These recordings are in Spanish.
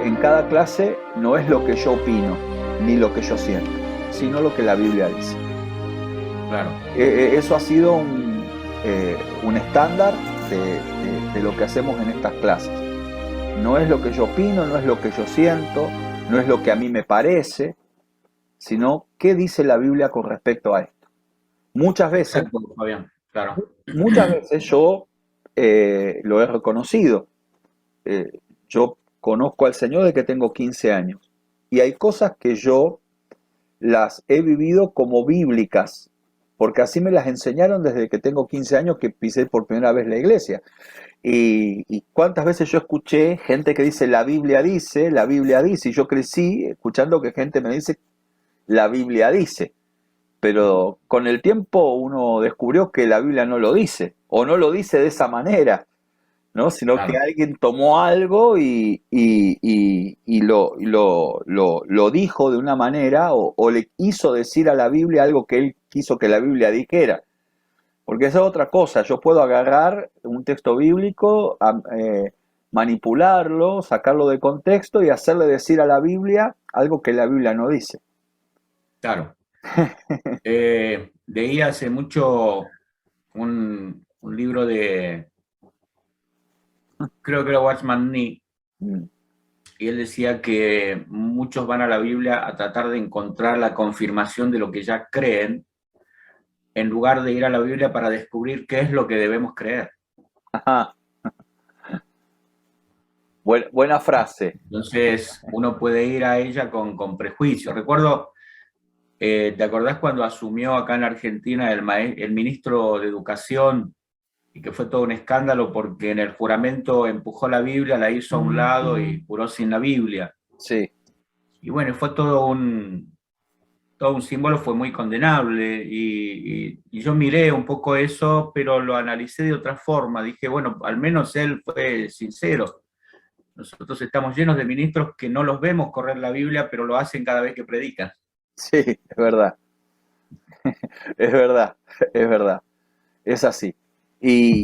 en cada clase no es lo que yo opino ni lo que yo siento, sino lo que la Biblia dice. Claro. Eso ha sido un estándar de lo que hacemos en estas clases. No es lo que yo opino, no es lo que yo siento, no es lo que a mí me parece, sino qué dice la Biblia con respecto a esto. Muchas veces, Exacto, Fabián, claro. muchas veces yo lo he reconocido. Yo conozco al Señor desde que tengo 15 años y hay cosas que yo las he vivido como bíblicas, porque así me las enseñaron desde que tengo 15 años que pisé por primera vez la iglesia. Y cuántas veces yo escuché gente que dice, la Biblia dice, y yo crecí escuchando que gente me dice, la Biblia dice. Pero con el tiempo uno descubrió que la Biblia no lo dice, o no lo dice de esa manera, ¿no? Sino que Claro. alguien tomó algo y lo dijo de una manera o le quiso decir a la Biblia algo que él quiso que la Biblia dijera. Porque esa es otra cosa, yo puedo agarrar un texto bíblico, manipularlo, sacarlo de contexto y hacerle decir a la Biblia algo que la Biblia no dice. Claro. Leí hace mucho un libro de, creo que era Watchman Nee, Mm. y él decía que muchos van a la Biblia a tratar de encontrar la confirmación de lo que ya creen, en lugar de ir a la Biblia para descubrir qué es lo que debemos creer. Ajá. Buena frase. Entonces, uno puede ir a ella con prejuicio. Recuerdo, ¿te acordás cuando asumió acá en Argentina el ministro de Educación y que fue todo un escándalo porque en el juramento empujó la Biblia, la hizo a un lado y juró sin la Biblia? Sí, Y bueno, fue todo un símbolo, fue muy condenable y yo miré un poco eso, pero lo analicé de otra forma. Dije, bueno, al menos él fue sincero. Nosotros estamos llenos de ministros que no los vemos correr la Biblia, pero lo hacen cada vez que predican. sí, es verdad, es verdad, es verdad, es así. Y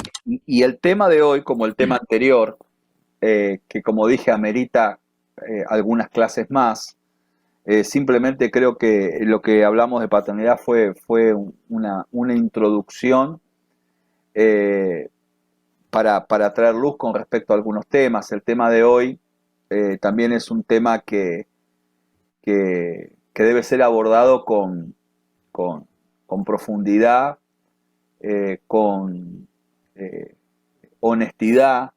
el tema de hoy, como el tema anterior, que como dije amerita algunas clases más, simplemente creo que lo que hablamos de paternidad fue una introducción eh, para traer luz con respecto a algunos temas. El tema de hoy también es un tema que debe ser abordado con, con profundidad, con eh, honestidad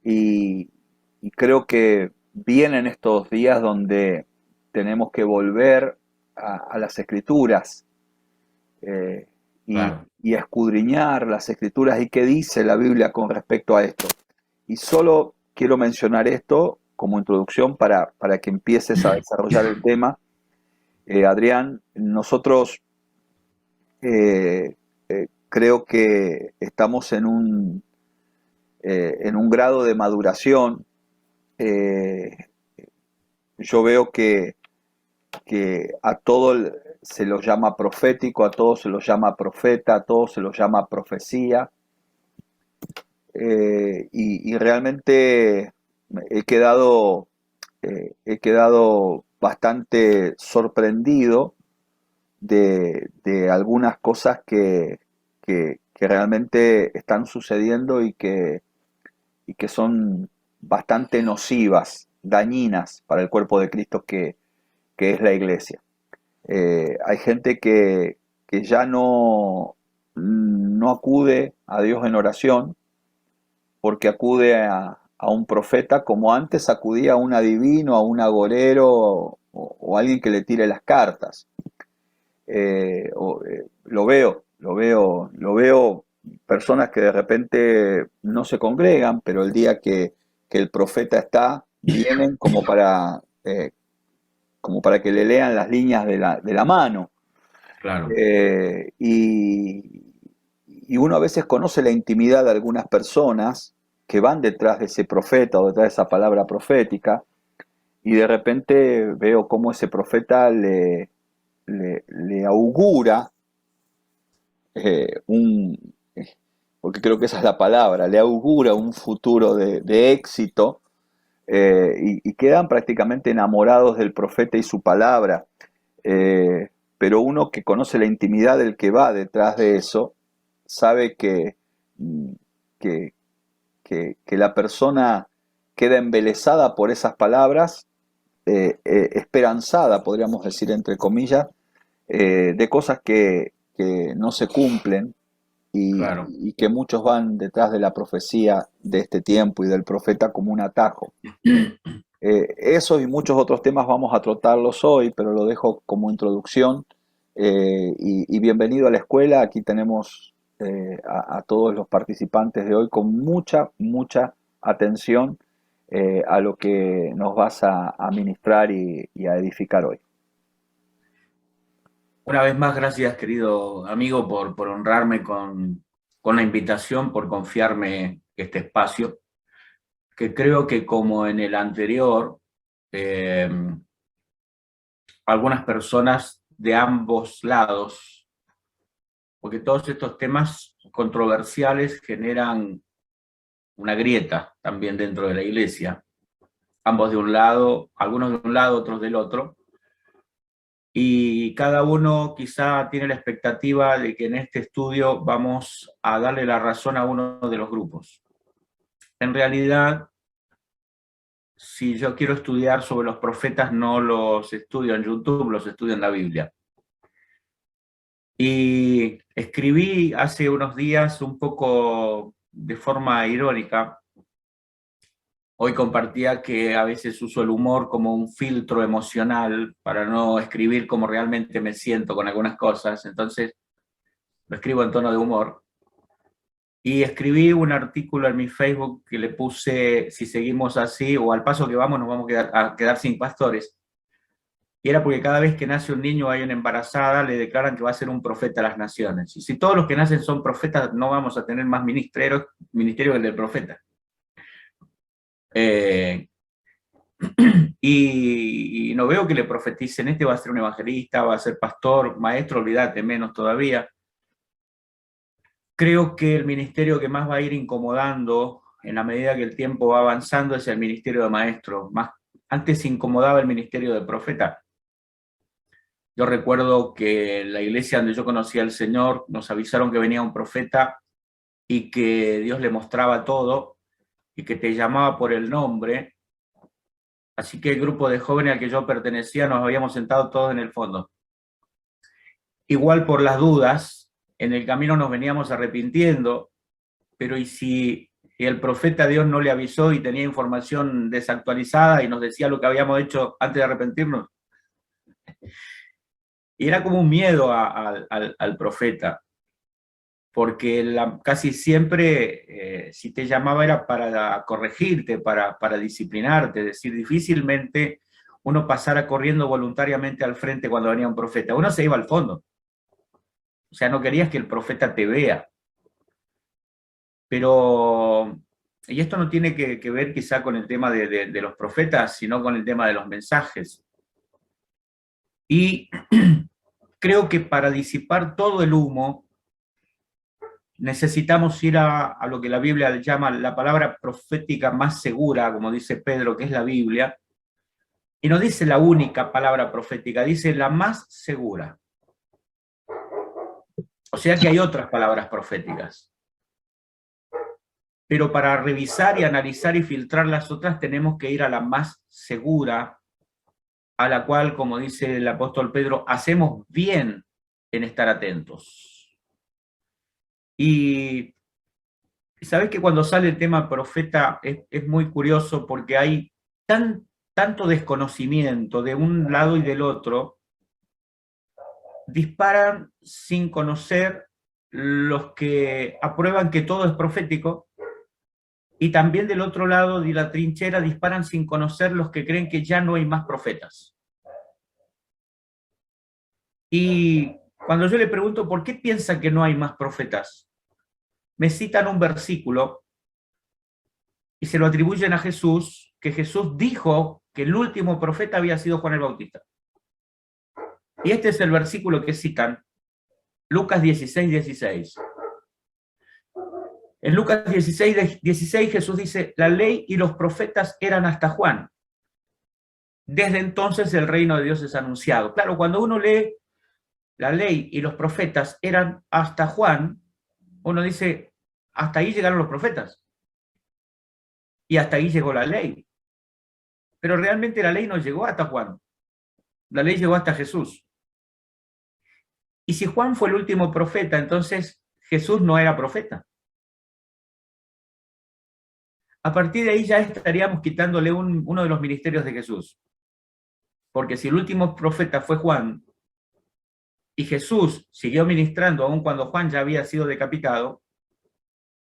y, y creo que vienen estos días donde tenemos que volver a las escrituras eh, y, Claro. y escudriñar las escrituras y qué dice la Biblia con respecto a esto. Y solo quiero mencionar esto como introducción para que empieces a desarrollar el tema. Adrián, nosotros creo que estamos en un grado de maduración. Eh, yo veo que a todo se lo llama profético, a todo se lo llama profeta, a todo se lo llama profecía. Y realmente he quedado, he quedado bastante sorprendido de algunas cosas que realmente están sucediendo y que son bastante nocivas, dañinas para el cuerpo de Cristo que es la iglesia. Hay gente que ya no acude a Dios en oración porque acude a un profeta como antes acudía a un adivino, a un agorero o alguien que le tire las cartas. Lo veo personas que de repente no se congregan, pero el día que el profeta está, vienen como para que le lean las líneas de la mano. Claro. Eh, y, y uno a veces conoce la intimidad de algunas personas que van detrás de ese profeta o detrás de esa palabra profética, y de repente veo cómo ese profeta le augura un, porque creo que esa es la palabra, le augura un futuro de éxito y quedan prácticamente enamorados del profeta y su palabra. Pero uno que conoce la intimidad del que va detrás de eso, sabe mm, que, que la persona queda embelesada por esas palabras, esperanzada, podríamos decir entre comillas, de cosas que no se cumplen Claro. y que muchos van detrás de la profecía de este tiempo y del profeta como un atajo. Eso y muchos otros temas vamos a tratarlos hoy, pero lo dejo como introducción. Y bienvenido a la escuela. Aquí tenemos a todos los participantes de hoy con mucha, mucha atención a lo que nos vas a ministrar y a edificar hoy. Una vez más, gracias, querido amigo, por honrarme con la invitación, por confiarme este espacio, que creo que como en el anterior, eh, algunas personas de ambos lados, porque todos estos temas controversiales generan una grieta también dentro de la iglesia, ambos de un lado, algunos de un lado, otros del otro, y cada uno quizá tiene la expectativa de que en este estudio vamos a darle la razón a uno de los grupos. En realidad, si yo quiero estudiar sobre los profetas, no los estudio en YouTube, los estudio en la Biblia. Y escribí hace unos días un poco de forma irónica. Hoy compartía que a veces uso el humor como un filtro emocional para no escribir como realmente me siento con algunas cosas, entonces lo escribo en tono de humor. Y escribí un artículo en mi Facebook que le puse: si seguimos así o al paso que vamos nos vamos a quedar sin pastores. Y era porque cada vez que nace un niño o hay una embarazada, le declaran que va a ser un profeta a las naciones. Y si todos los que nacen son profetas, no vamos a tener más ministerio que el del profeta. Y no veo que le profeticen: este va a ser un evangelista, va a ser pastor, maestro, olvídate, menos todavía. Creo que el ministerio que más va a ir incomodando en la medida que el tiempo va avanzando es el ministerio de maestro. Antes incomodaba el ministerio de profeta. Yo recuerdo que en la iglesia donde yo conocí al Señor nos avisaron que venía un profeta y que Dios le mostraba todo y que te llamaba por el nombre. Así que el grupo de jóvenes al que yo pertenecía nos habíamos sentado todos en el fondo. Igual por las dudas, en el camino nos veníamos arrepintiendo, pero ¿y si el profeta Dios no le avisó y tenía información desactualizada y nos decía lo que habíamos hecho antes de arrepentirnos? Y era como un miedo al profeta, porque casi siempre, si te llamaba era para corregirte, para disciplinarte, es decir, difícilmente uno pasara corriendo voluntariamente al frente cuando venía un profeta, uno se iba al fondo. O sea, no querías que el profeta te vea. Pero, y esto no tiene que ver quizá con el tema de los profetas, sino con el tema de los mensajes. Y creo que para disipar todo el humo, necesitamos ir a lo que la Biblia llama la palabra profética más segura, como dice Pedro, que es la Biblia, y no dice la única palabra profética, dice la más segura. O sea que hay otras palabras proféticas. Pero para revisar y analizar y filtrar las otras tenemos que ir a la más segura, a la cual, como dice el apóstol Pedro, hacemos bien en estar atentos. Y sabes que cuando sale el tema profeta es muy curioso porque hay tanto desconocimiento de un lado y del otro, disparan sin conocer los que aprueban que todo es profético, y también del otro lado de la trinchera disparan sin conocer los que creen que ya no hay más profetas. Y cuando yo le pregunto por qué piensa que no hay más profetas, me citan un versículo y se lo atribuyen a Jesús, que Jesús dijo que el último profeta había sido Juan el Bautista. Y este es el versículo que citan, Lucas 16:16. En Lucas 16 Jesús dice, la ley y los profetas eran hasta Juan. Desde entonces el reino de Dios es anunciado. Claro, cuando uno lee la ley y los profetas eran hasta Juan, uno dice, hasta ahí llegaron los profetas. Y hasta ahí llegó la ley. Pero realmente la ley no llegó hasta Juan. La ley llegó hasta Jesús. Y si Juan fue el último profeta, entonces Jesús no era profeta. A partir de ahí ya estaríamos quitándole uno de los ministerios de Jesús. Porque si el último profeta fue Juan, y Jesús siguió ministrando aun cuando Juan ya había sido decapitado,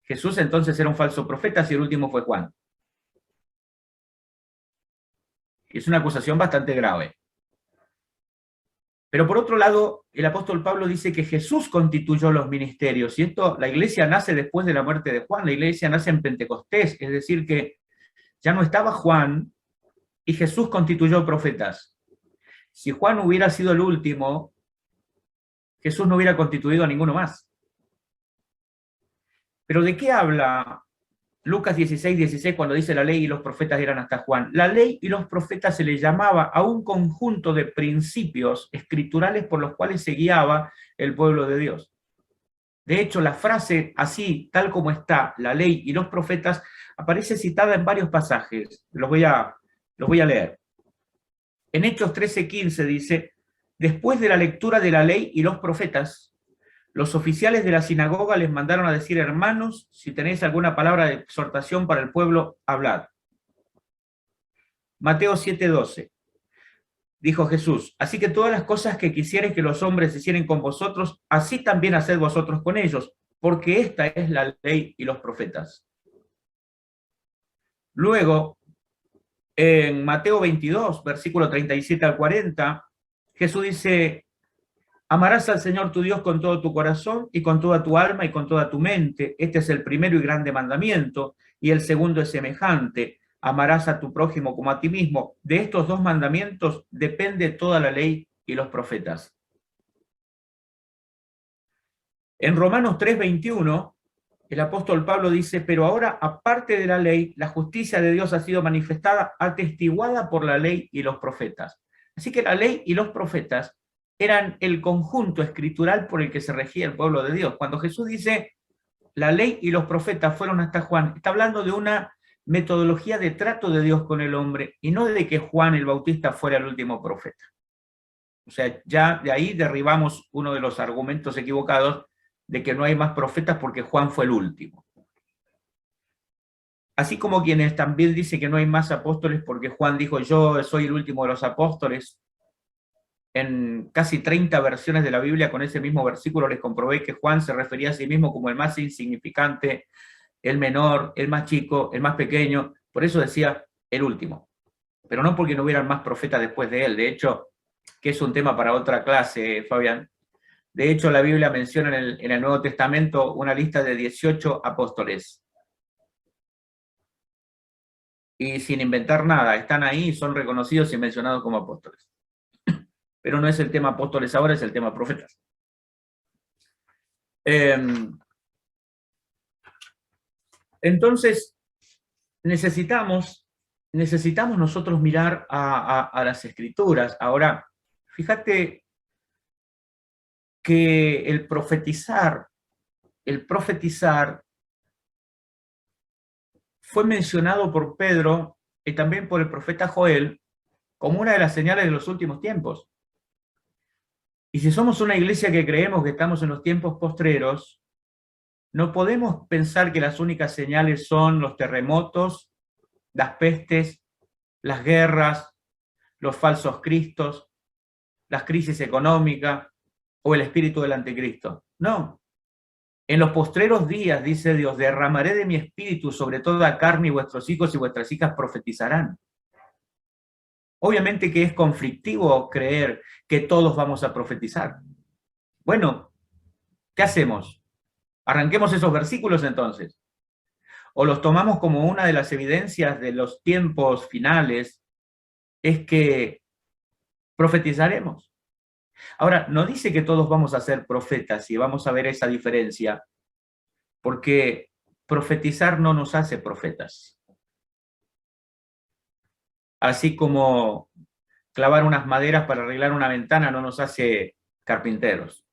Jesús entonces era un falso profeta si el último fue Juan. Es una acusación bastante grave. Pero por otro lado, el apóstol Pablo dice que Jesús constituyó los ministerios, y esto, la iglesia nace después de la muerte de Juan, la iglesia nace en Pentecostés, es decir que ya no estaba Juan y Jesús constituyó profetas. Si Juan hubiera sido el último, Jesús no hubiera constituido a ninguno más. Pero ¿de qué habla Lucas 16 cuando dice la ley y los profetas eran hasta Juan? La ley y los profetas se le llamaba a un conjunto de principios escriturales por los cuales se guiaba el pueblo de Dios. De hecho, la frase así, tal como está, la ley y los profetas, aparece citada en varios pasajes. Los voy a leer. En Hechos 13:15 dice, después de la lectura de la ley y los profetas, los oficiales de la sinagoga les mandaron a decir, hermanos, si tenéis alguna palabra de exhortación para el pueblo, hablad. Mateo 7:12. Dijo Jesús, así que todas las cosas que quisierais que los hombres hicieran con vosotros, así también haced vosotros con ellos, porque esta es la ley y los profetas. Luego, en Mateo 22, versículo 37 al 40, Jesús dice, amarás al Señor tu Dios con todo tu corazón y con toda tu alma y con toda tu mente. Este es el primero y grande mandamiento, y el segundo es semejante. Amarás a tu prójimo como a ti mismo. De estos dos mandamientos depende toda la ley y los profetas. En Romanos 3:21, el apóstol Pablo dice, pero ahora, aparte de la ley, la justicia de Dios ha sido manifestada, atestiguada por la ley y los profetas. Así que la ley y los profetas eran el conjunto escritural por el que se regía el pueblo de Dios. Cuando Jesús dice, la ley y los profetas fueron hasta Juan, está hablando de una metodología de trato de Dios con el hombre, y no de que Juan el Bautista fuera el último profeta. O sea, ya de ahí derribamos uno de los argumentos equivocados de que no hay más profetas porque Juan fue el último. Así como quienes también dicen que no hay más apóstoles porque Juan dijo, yo soy el último de los apóstoles. En casi 30 versiones de la Biblia con ese mismo versículo les comprobé que Juan se refería a sí mismo como el más insignificante, el menor, el más chico, el más pequeño, por eso decía el último. Pero no porque no hubieran más profetas después de él, de hecho, que es un tema para otra clase, Fabián. De hecho, la Biblia menciona en el Nuevo Testamento una lista de 18 apóstoles. Y sin inventar nada, están ahí, son reconocidos y mencionados como apóstoles. Pero no es el tema apóstoles ahora, es el tema profetas. Entonces, necesitamos nosotros mirar a las Escrituras. Ahora, fíjate que el profetizar fue mencionado por Pedro y también por el profeta Joel como una de las señales de los últimos tiempos. Y si somos una iglesia que creemos que estamos en los tiempos postreros, no podemos pensar que las únicas señales son los terremotos, las pestes, las guerras, los falsos cristos, las crisis económicas o el espíritu del anticristo. No. En los postreros días, dice Dios, derramaré de mi espíritu sobre toda carne y vuestros hijos y vuestras hijas profetizarán. Obviamente que es conflictivo creer que todos vamos a profetizar. Bueno, ¿qué hacemos? Arranquemos esos versículos entonces. O los tomamos como una de las evidencias de los tiempos finales, es que profetizaremos. Ahora, no dice que todos vamos a ser profetas y vamos a ver esa diferencia, porque profetizar no nos hace profetas. Así como clavar unas maderas para arreglar una ventana no nos hace carpinteros.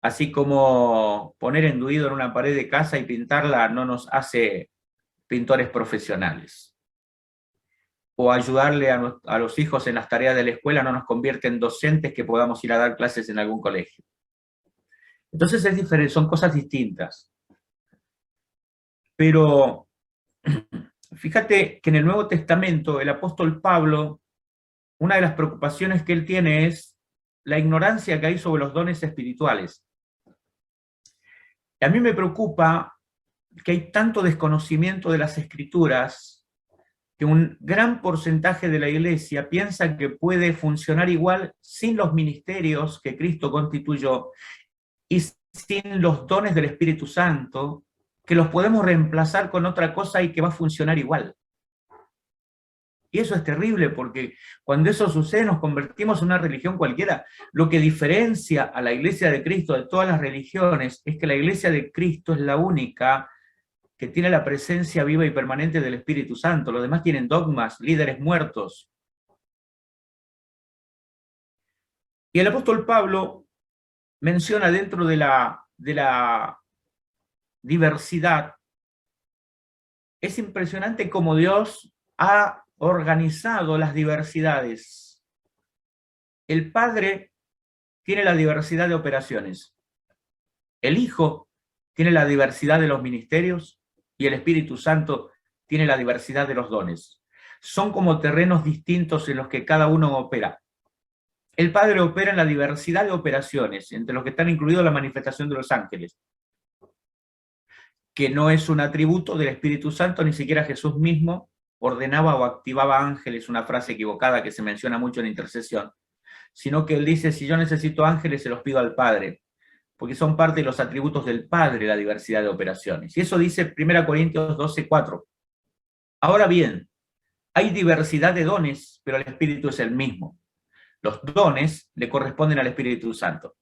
Así como poner enduido en una pared de casa y pintarla no nos hace pintores profesionales. O ayudarle a los hijos en las tareas de la escuela no nos convierte en docentes que podamos ir a dar clases en algún colegio. Entonces es diferente, son cosas distintas. Pero fíjate que en el Nuevo Testamento el apóstol Pablo, una de las preocupaciones que él tiene es la ignorancia que hay sobre los dones espirituales. Y a mí me preocupa que hay tanto desconocimiento de las Escrituras que un gran porcentaje de la iglesia piensa que puede funcionar igual sin los ministerios que Cristo constituyó y sin los dones del Espíritu Santo, que los podemos reemplazar con otra cosa y que va a funcionar igual. Y eso es terrible, porque cuando eso sucede nos convertimos en una religión cualquiera. Lo que diferencia a la Iglesia de Cristo de todas las religiones es que la Iglesia de Cristo es la única que tiene la presencia viva y permanente del Espíritu Santo. Los demás tienen dogmas, líderes muertos. Y el apóstol Pablo menciona dentro de la diversidad, es impresionante cómo Dios ha organizado las diversidades. El Padre tiene la diversidad de operaciones. El Hijo tiene la diversidad de los ministerios y el Espíritu Santo tiene la diversidad de los dones. Son como terrenos distintos en los que cada uno opera. El Padre opera en la diversidad de operaciones, entre los que están incluidos la manifestación de los ángeles, que no es un atributo del Espíritu Santo, ni siquiera Jesús mismo ordenaba o activaba ángeles, una frase equivocada que se menciona mucho en intercesión, sino que él dice, si yo necesito ángeles, se los pido al Padre, porque son parte de los atributos del Padre la diversidad de operaciones. Y eso dice 1 Corintios 12:4. Ahora bien, hay diversidad de dones, pero el Espíritu es el mismo. Los dones le corresponden al Espíritu Santo.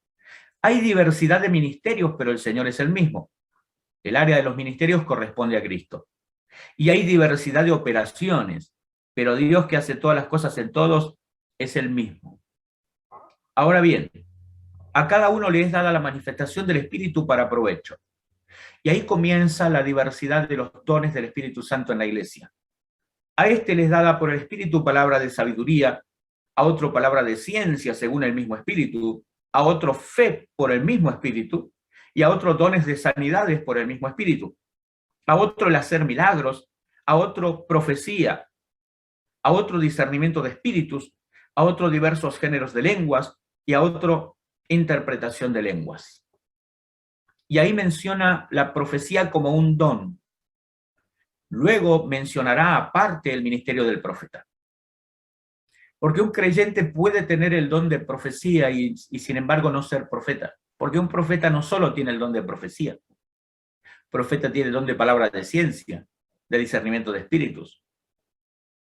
Hay diversidad de ministerios, pero el Señor es el mismo. El área de los ministerios corresponde a Cristo. Y hay diversidad de operaciones, pero Dios que hace todas las cosas en todos es el mismo. Ahora bien, a cada uno le es dada la manifestación del Espíritu para provecho. Y ahí comienza la diversidad de los dones del Espíritu Santo en la iglesia. A este les dada por el Espíritu palabra de sabiduría, a otro palabra de ciencia según el mismo Espíritu, a otro fe por el mismo Espíritu, y a otros dones de sanidades por el mismo Espíritu, a otro el hacer milagros, a otro profecía, a otro discernimiento de espíritus, a otro diversos géneros de lenguas y a otro interpretación de lenguas. Y ahí menciona la profecía como un don. Luego mencionará aparte el ministerio del profeta. Porque un creyente puede tener el don de profecía y sin embargo no ser profeta. Porque un profeta no solo tiene el don de profecía. Profeta tiene el don de palabra de ciencia, de discernimiento de espíritus,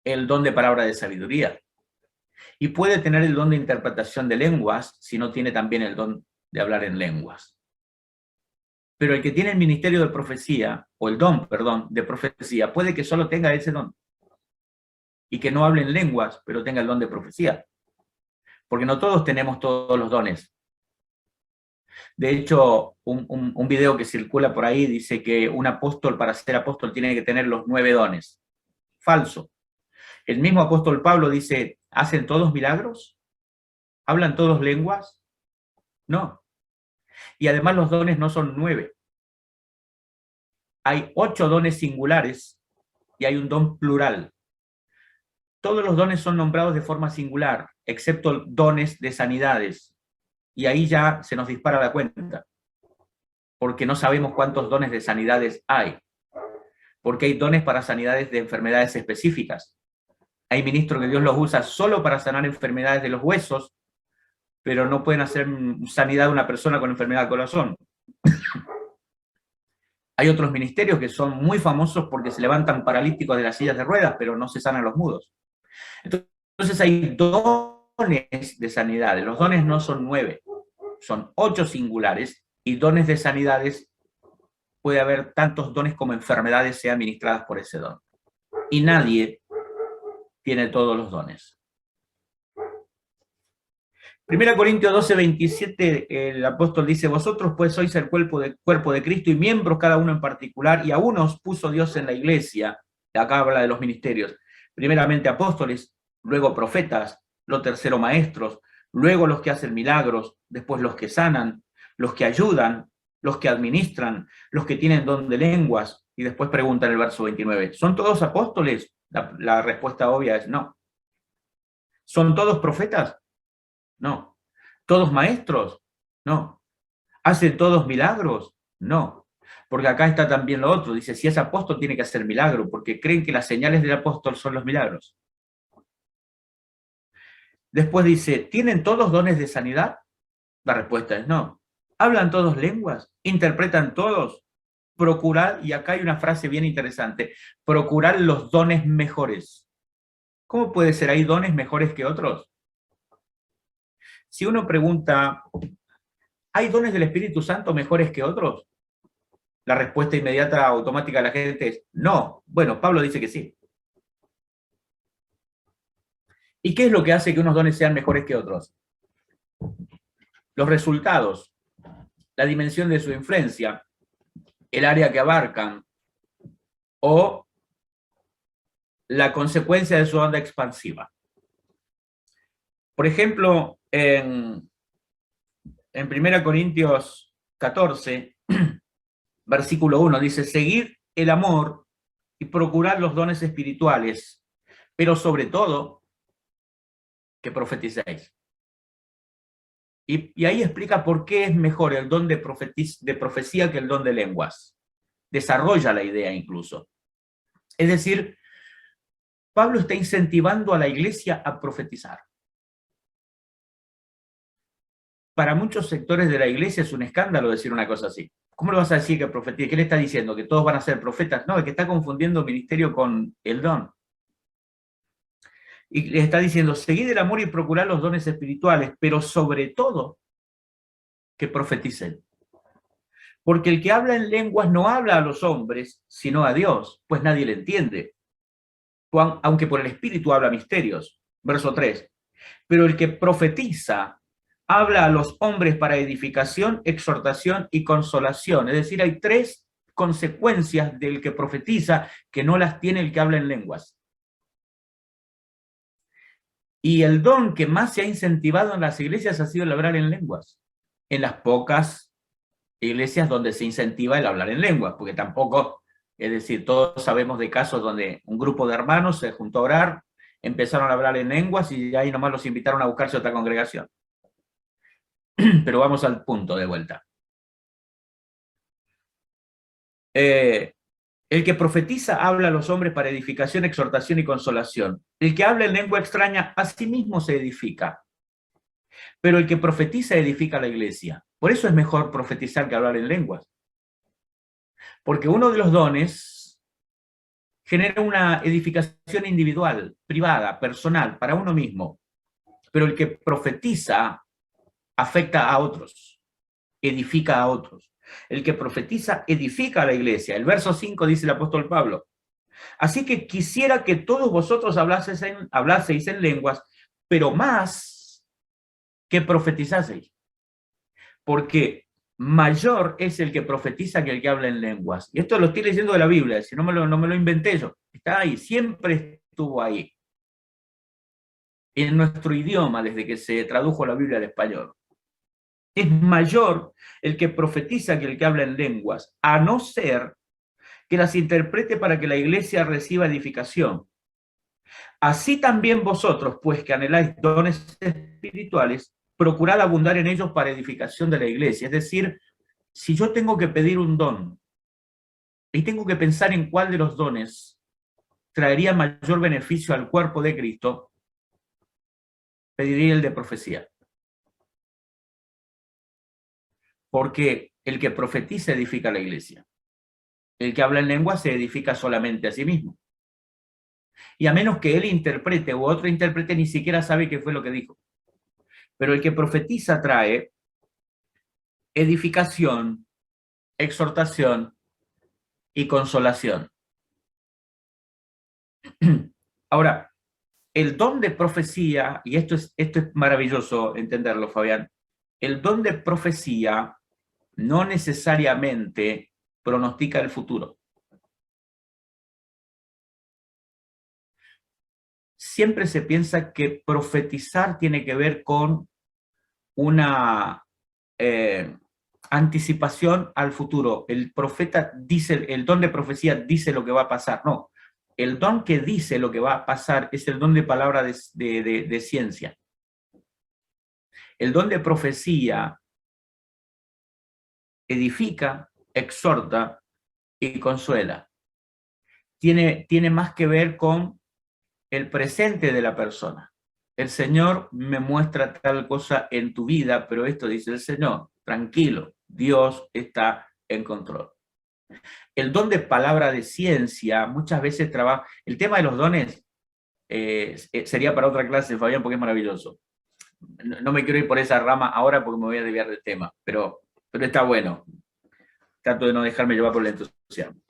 el don de palabra de sabiduría. Y puede tener el don de interpretación de lenguas si no tiene también el don de hablar en lenguas. Pero el que tiene el ministerio de profecía, o el don, perdón, de profecía, puede que solo tenga ese don. Y que no hable en lenguas, pero tenga el don de profecía. Porque no todos tenemos todos los dones. De hecho, un video que circula por ahí dice que un apóstol, para ser apóstol, tiene que tener los 9 dones. Falso. El mismo apóstol Pablo dice, ¿hacen todos milagros? ¿Hablan todos lenguas? No. Y además los dones no son 9. Hay 8 dones singulares y hay un don plural. Todos los dones son nombrados de forma singular, excepto dones de sanidades. Y ahí ya se nos dispara la cuenta, porque no sabemos cuántos dones de sanidades hay, porque hay dones para sanidades de enfermedades específicas. Hay ministros que Dios los usa solo para sanar enfermedades de los huesos, pero no pueden hacer sanidad a una persona con enfermedad del corazón. Hay otros ministerios que son muy famosos porque se levantan paralíticos de las sillas de ruedas, pero no se sanan los mudos. Entonces hay dones de sanidades. Los dones no son 9, son 8 singulares, y dones de sanidades puede haber tantos dones como enfermedades sean ministradas por ese don. Y nadie tiene todos los dones. 1 Corintios 12, 27, el apóstol dice, vosotros pues sois el cuerpo de Cristo y miembros cada uno en particular, y a unos puso Dios en la iglesia, acá habla de los ministerios, primeramente apóstoles, luego profetas, lo tercero maestros, luego los que hacen milagros, después los que sanan, los que ayudan, los que administran, los que tienen don de lenguas, y después pregunta en el verso 29, ¿son todos apóstoles? La respuesta obvia es no. ¿Son todos profetas? No. ¿Todos maestros? No. ¿Hacen todos milagros? No. Porque acá está también lo otro. Dice, si es apóstol tiene que hacer milagro, porque creen que las señales del apóstol son los milagros. Después dice, ¿tienen todos dones de sanidad? La respuesta es no. ¿Hablan todos lenguas? ¿Interpretan todos? Procurar, y acá hay una frase bien interesante, procurar los dones mejores. ¿Cómo puede ser? ¿Hay dones mejores que otros? Si uno pregunta, ¿hay dones del Espíritu Santo mejores que otros? La respuesta inmediata, automática de la gente es no. Bueno, Pablo dice que sí. ¿Y qué es lo que hace que unos dones sean mejores que otros? Los resultados, la dimensión de su influencia, el área que abarcan, o la consecuencia de su onda expansiva. Por ejemplo, en 1 Corintios 14, versículo 1, dice, seguid el amor y procurad los dones espirituales, pero sobre todo, que profeticéis. Y ahí explica por qué es mejor el don de profecía que el don de lenguas. Desarrolla la idea incluso. Es decir, Pablo está incentivando a la iglesia a profetizar. Para muchos sectores de la iglesia es un escándalo decir una cosa así. ¿Cómo le vas a decir que profetice? ¿Qué le está diciendo? ¿Que todos van a ser profetas? No, es que está confundiendo ministerio con el don. Y le está diciendo, seguid el amor y procurad los dones espirituales, pero sobre todo, que profeticen. Porque el que habla en lenguas no habla a los hombres, sino a Dios, pues nadie le entiende. Aunque por el Espíritu habla misterios. Verso 3. Pero el que profetiza habla a los hombres para edificación, exhortación y consolación. Es decir, hay tres consecuencias del que profetiza que no las tiene el que habla en lenguas. Y el don que más se ha incentivado en las iglesias ha sido el hablar en lenguas. En las pocas iglesias donde se incentiva el hablar en lenguas, porque tampoco, es decir, todos sabemos de casos donde un grupo de hermanos se juntó a orar, empezaron a hablar en lenguas y ahí nomás los invitaron a buscarse otra congregación. Pero vamos al punto de vuelta. El que profetiza habla a los hombres para edificación, exhortación y consolación. El que habla en lengua extraña a sí mismo se edifica. Pero el que profetiza edifica a la iglesia. Por eso es mejor profetizar que hablar en lenguas. Porque uno de los dones genera una edificación individual, privada, personal, para uno mismo. Pero el que profetiza afecta a otros, edifica a otros. El que profetiza edifica a la iglesia. El verso 5 dice el apóstol Pablo. Así que quisiera que todos vosotros hablaseis en lenguas, pero más que profetizaseis. Porque mayor es el que profetiza que el que habla en lenguas. Y esto lo estoy leyendo de la Biblia, si no me lo inventé yo. Está ahí, siempre estuvo ahí. En nuestro idioma, desde que se tradujo la Biblia al español. Es mayor el que profetiza que el que habla en lenguas, a no ser que las interprete para que la iglesia reciba edificación. Así también vosotros, pues que anheláis dones espirituales, procurad abundar en ellos para edificación de la iglesia. Es decir, si yo tengo que pedir un don y tengo que pensar en cuál de los dones traería mayor beneficio al cuerpo de Cristo, pediría el de profecía. Porque el que profetiza edifica a la iglesia. El que habla en lengua se edifica solamente a sí mismo. Y a menos que él interprete o otro interprete, ni siquiera sabe qué fue lo que dijo. Pero el que profetiza trae edificación, exhortación y consolación. Ahora, el don de profecía, y esto es maravilloso entenderlo, Fabián, el don de profecía no necesariamente pronostica el futuro. Siempre se piensa que profetizar tiene que ver con una anticipación al futuro. El profeta dice, el don de profecía dice lo que va a pasar. No, el don que dice lo que va a pasar es el don de palabra de ciencia. El don de profecía edifica, exhorta y consuela. Tiene más que ver con el presente de la persona. El Señor me muestra tal cosa en tu vida, pero esto dice el Señor, tranquilo, Dios está en control. El don de palabra de ciencia muchas veces trabaja. El tema de los dones sería para otra clase, Fabián, porque es maravilloso. No me quiero ir por esa rama ahora porque me voy a desviar del tema, pero está bueno. Trato de no dejarme llevar por el entusiasmo.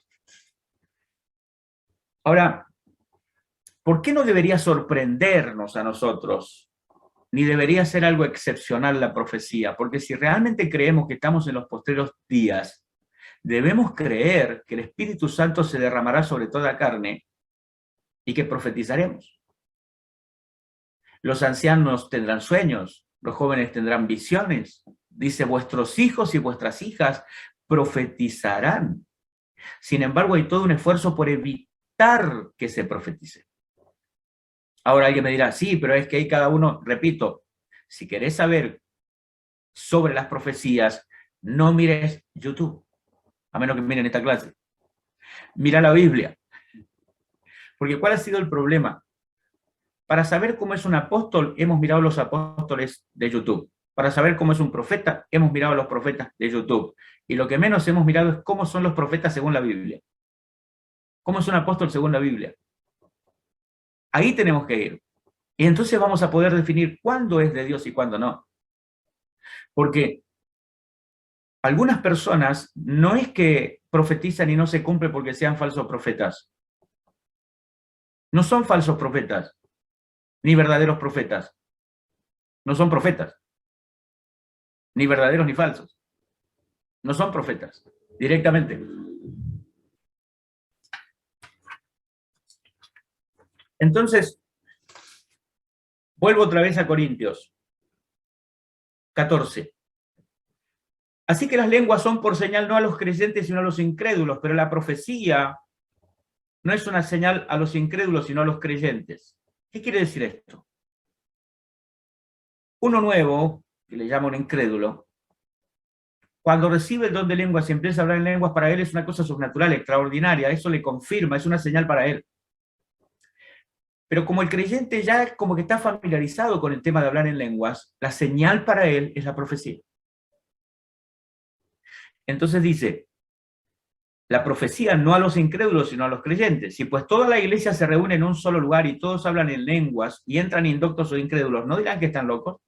Ahora, ¿por qué no debería sorprendernos a nosotros? Ni debería ser algo excepcional la profecía, porque si realmente creemos que estamos en los postreros días, debemos creer que el Espíritu Santo se derramará sobre toda carne y que profetizaremos. Los ancianos tendrán sueños, los jóvenes tendrán visiones. Dice, vuestros hijos y vuestras hijas profetizarán. Sin embargo, hay todo un esfuerzo por evitar que se profetice. Ahora alguien me dirá, sí, pero es que hay cada uno, repito, si querés saber sobre las profecías, no mires YouTube, a menos que miren esta clase. Mira la Biblia. Porque ¿cuál ha sido el problema? Para saber cómo es un apóstol, hemos mirado los apóstoles de YouTube. Para saber cómo es un profeta, hemos mirado los profetas de YouTube. Y lo que menos hemos mirado es cómo son los profetas según la Biblia. ¿Cómo es un apóstol según la Biblia? Ahí tenemos que ir. Y entonces vamos a poder definir cuándo es de Dios y cuándo no. Porque algunas personas no es que profetizan y no se cumple porque sean falsos profetas. No son falsos profetas, ni verdaderos profetas. No son profetas, ni verdaderos ni falsos. No son profetas, directamente. Entonces, vuelvo otra vez a Corintios 14. Así que las lenguas son por señal no a los creyentes, sino a los incrédulos, pero la profecía no es una señal a los incrédulos, sino a los creyentes. ¿Qué quiere decir esto? Uno nuevo, que le llama un incrédulo, cuando recibe el don de lenguas y empieza a hablar en lenguas, para él es una cosa sobrenatural, extraordinaria, eso le confirma, es una señal para él. Pero como el creyente ya como que está familiarizado con el tema de hablar en lenguas, la señal para él es la profecía. Entonces dice, la profecía no a los incrédulos, sino a los creyentes. Si pues toda la iglesia se reúne en un solo lugar y todos hablan en lenguas y entran indoctos o incrédulos, ¿no dirán que están locos?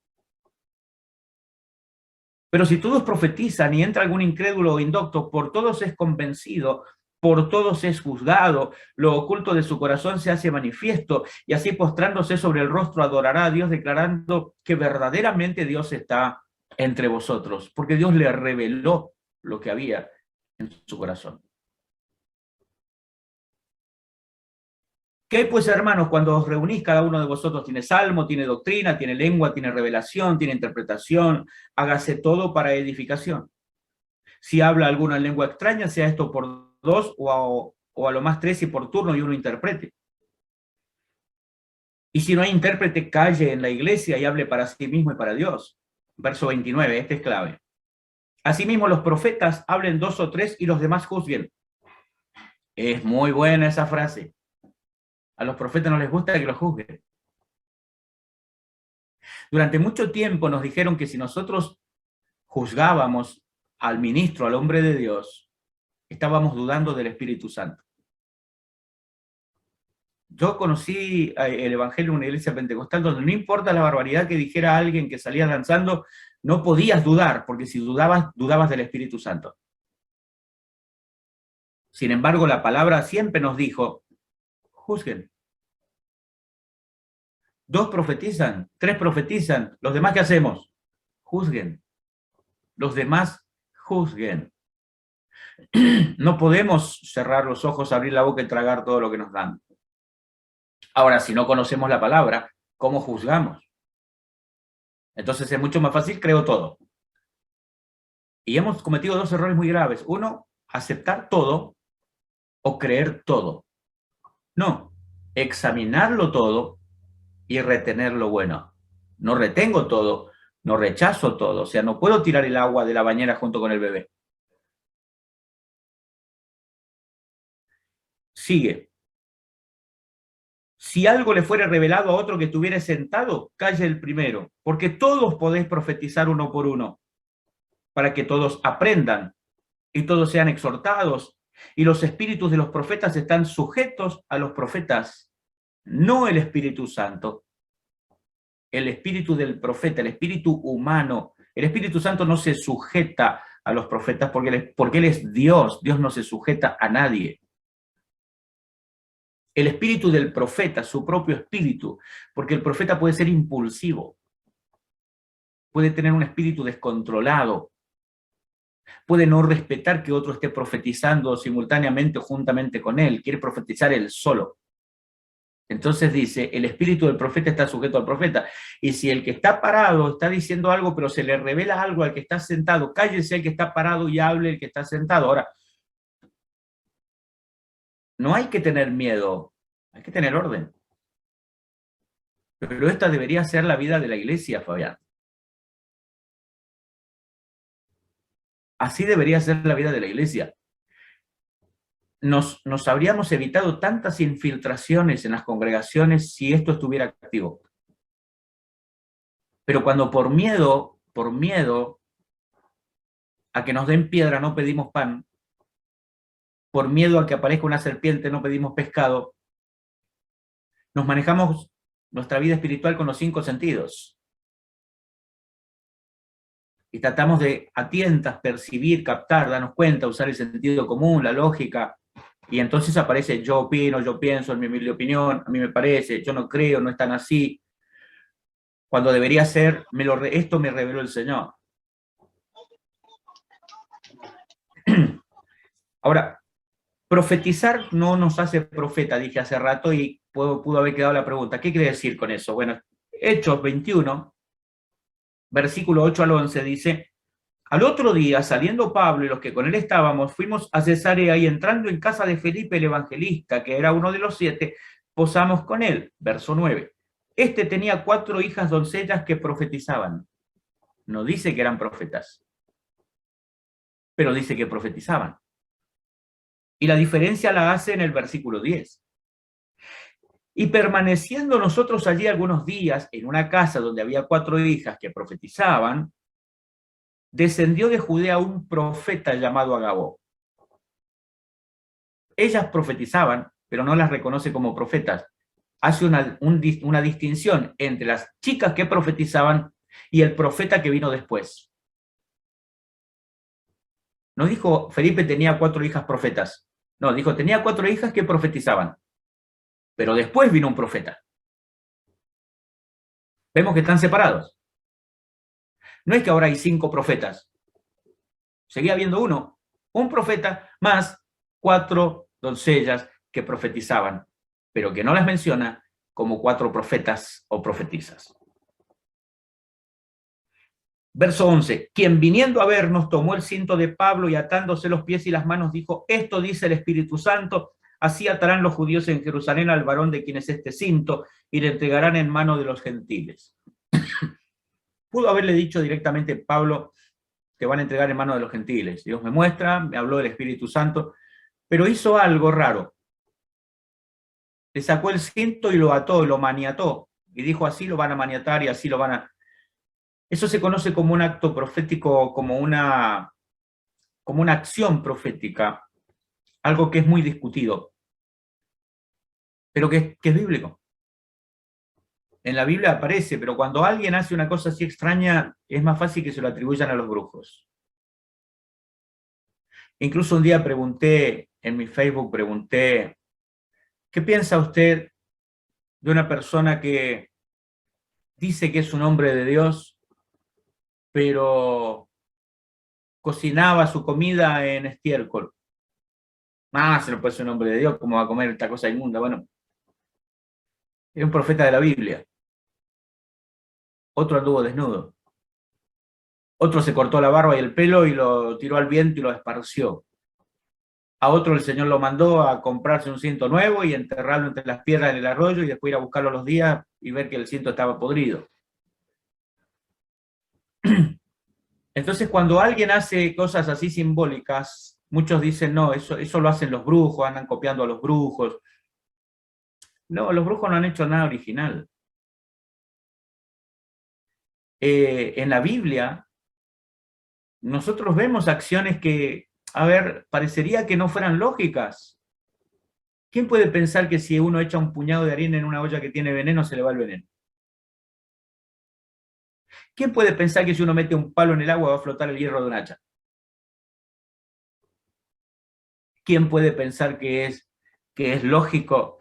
Pero si todos profetizan y entra algún incrédulo o indocto, por todos es convencido, por todos es juzgado, lo oculto de su corazón se hace manifiesto, y así postrándose sobre el rostro adorará a Dios, declarando que verdaderamente Dios está entre vosotros, porque Dios le reveló lo que había en su corazón. ¿Qué hay pues, hermanos, cuando os reunís? Cada uno de vosotros tiene salmo, tiene doctrina, tiene lengua, tiene revelación, tiene interpretación, hágase todo para edificación. Si habla alguna lengua extraña, sea esto por dos o a lo más tres y por turno y uno interprete. Y si no hay intérprete, calle en la iglesia y hable para sí mismo y para Dios. Verso 29, este es clave. Asimismo, los profetas hablen dos o tres y los demás juzguen. Es muy buena esa frase. A los profetas no les gusta que los juzguen. Durante mucho tiempo nos dijeron que si nosotros juzgábamos al ministro, al hombre de Dios, estábamos dudando del Espíritu Santo. Yo conocí el Evangelio en una iglesia pentecostal donde no importa la barbaridad que dijera alguien que salía danzando, no podías dudar, porque si dudabas, dudabas del Espíritu Santo. Sin embargo, la palabra siempre nos dijo, juzguen. 2 profetizan, 3 profetizan, ¿los demás qué hacemos? Juzguen. Los demás juzguen. No podemos cerrar los ojos, abrir la boca y tragar todo lo que nos dan. Ahora, si no conocemos la palabra, ¿cómo juzgamos? Entonces es mucho más fácil, creo todo. Y hemos cometido 2 errores muy graves. Uno, aceptar todo o creer todo. No, examinarlo todo y retener lo bueno. No retengo todo, no rechazo todo. O sea, no puedo tirar el agua de la bañera junto con el bebé. Sigue. Si algo le fuera revelado a otro que estuviera sentado, calle el primero, porque todos podéis profetizar uno por uno, para que todos aprendan y todos sean exhortados, y los espíritus de los profetas están sujetos a los profetas, no el Espíritu Santo. El espíritu del profeta, el espíritu humano, el Espíritu Santo no se sujeta a los profetas porque él es Dios. Dios no se sujeta a nadie. El espíritu del profeta, su propio espíritu, porque el profeta puede ser impulsivo, puede tener un espíritu descontrolado, puede no respetar que otro esté profetizando simultáneamente o juntamente con él, quiere profetizar él solo. Entonces dice, el espíritu del profeta está sujeto al profeta. Y si el que está parado está diciendo algo, pero se le revela algo al que está sentado, cállese el que está parado y hable el que está sentado. Ahora, no hay que tener miedo, hay que tener orden. Pero esta debería ser la vida de la iglesia, Fabián. Así debería ser la vida de la iglesia. Nos habríamos evitado tantas infiltraciones en las congregaciones si esto estuviera activo. Pero cuando por miedo a que nos den piedra no pedimos pan, por miedo a que aparezca una serpiente no pedimos pescado, nos manejamos nuestra vida espiritual con los 5 sentidos. Y tratamos de a tientas percibir, captar, darnos cuenta, usar el sentido común, la lógica, y entonces aparece yo opino, yo pienso, en mi humilde opinión, a mí me parece, yo no creo, no es tan así, cuando debería ser, esto me reveló el Señor. Ahora, profetizar no nos hace profeta, dije hace rato, y pudo haber quedado la pregunta, ¿qué quiere decir con eso? Bueno, Hechos 21, versículo 8 al 11, dice, al otro día, saliendo Pablo y los que con él estábamos, fuimos a Cesarea y entrando en casa de Felipe el evangelista, que era uno de los 7, posamos con él. Verso 9. Este tenía 4 hijas doncellas que profetizaban. No dice que eran profetas, pero dice que profetizaban. Y la diferencia la hace en el versículo 10. Y permaneciendo nosotros allí algunos días en una casa donde había 4 hijas que profetizaban, descendió de Judea un profeta llamado Agabo. Ellas profetizaban, pero no las reconoce como profetas. Hace una distinción entre las chicas que profetizaban y el profeta que vino después. No dijo, Felipe tenía 4 hijas profetas. No, dijo, tenía 4 hijas que profetizaban. Pero después vino un profeta. Vemos que están separados. No es que ahora hay 5 profetas. Seguía habiendo uno. Un profeta más 4 doncellas que profetizaban, pero que no las menciona como 4 profetas o profetisas. Verso 11. Quien viniendo a vernos tomó el cinto de Pablo y atándose los pies y las manos dijo, esto dice el Espíritu Santo, así atarán los judíos en Jerusalén al varón de quien es este cinto y le entregarán en mano de los gentiles. Pudo haberle dicho directamente Pablo que van a entregar en mano de los gentiles. Dios me muestra, me habló del Espíritu Santo, pero hizo algo raro. Le sacó el cinto y lo ató, lo maniató, y dijo así lo van a maniatar y así lo van a... Eso se conoce como un acto profético, como una acción profética, algo que es muy discutido, pero que es bíblico. En la Biblia aparece, pero cuando alguien hace una cosa así extraña, es más fácil que se lo atribuyan a los brujos. Incluso un día pregunté en mi Facebook pregunté, ¿qué piensa usted de una persona que dice que es un hombre de Dios, pero cocinaba su comida en estiércol? Ah, se no puede ser un hombre de Dios, ¿cómo va a comer esta cosa inmunda? Bueno, era un profeta de la Biblia. Otro anduvo desnudo. Otro se cortó la barba y el pelo y lo tiró al viento y lo esparció. A otro el Señor lo mandó a comprarse un cinto nuevo y enterrarlo entre las piedras del arroyo y después ir a buscarlo los días y ver que el cinto estaba podrido. Entonces, cuando alguien hace cosas así simbólicas, muchos dicen, no, eso lo hacen los brujos, andan copiando a los brujos. No, los brujos no han hecho nada original. En la Biblia, nosotros vemos acciones que, a ver, parecería que no fueran lógicas. ¿Quién puede pensar que si uno echa un puñado de harina en una olla que tiene veneno, se le va el veneno? ¿Quién puede pensar que si uno mete un palo en el agua va a flotar el hierro de un hacha? ¿Quién puede pensar que es lógico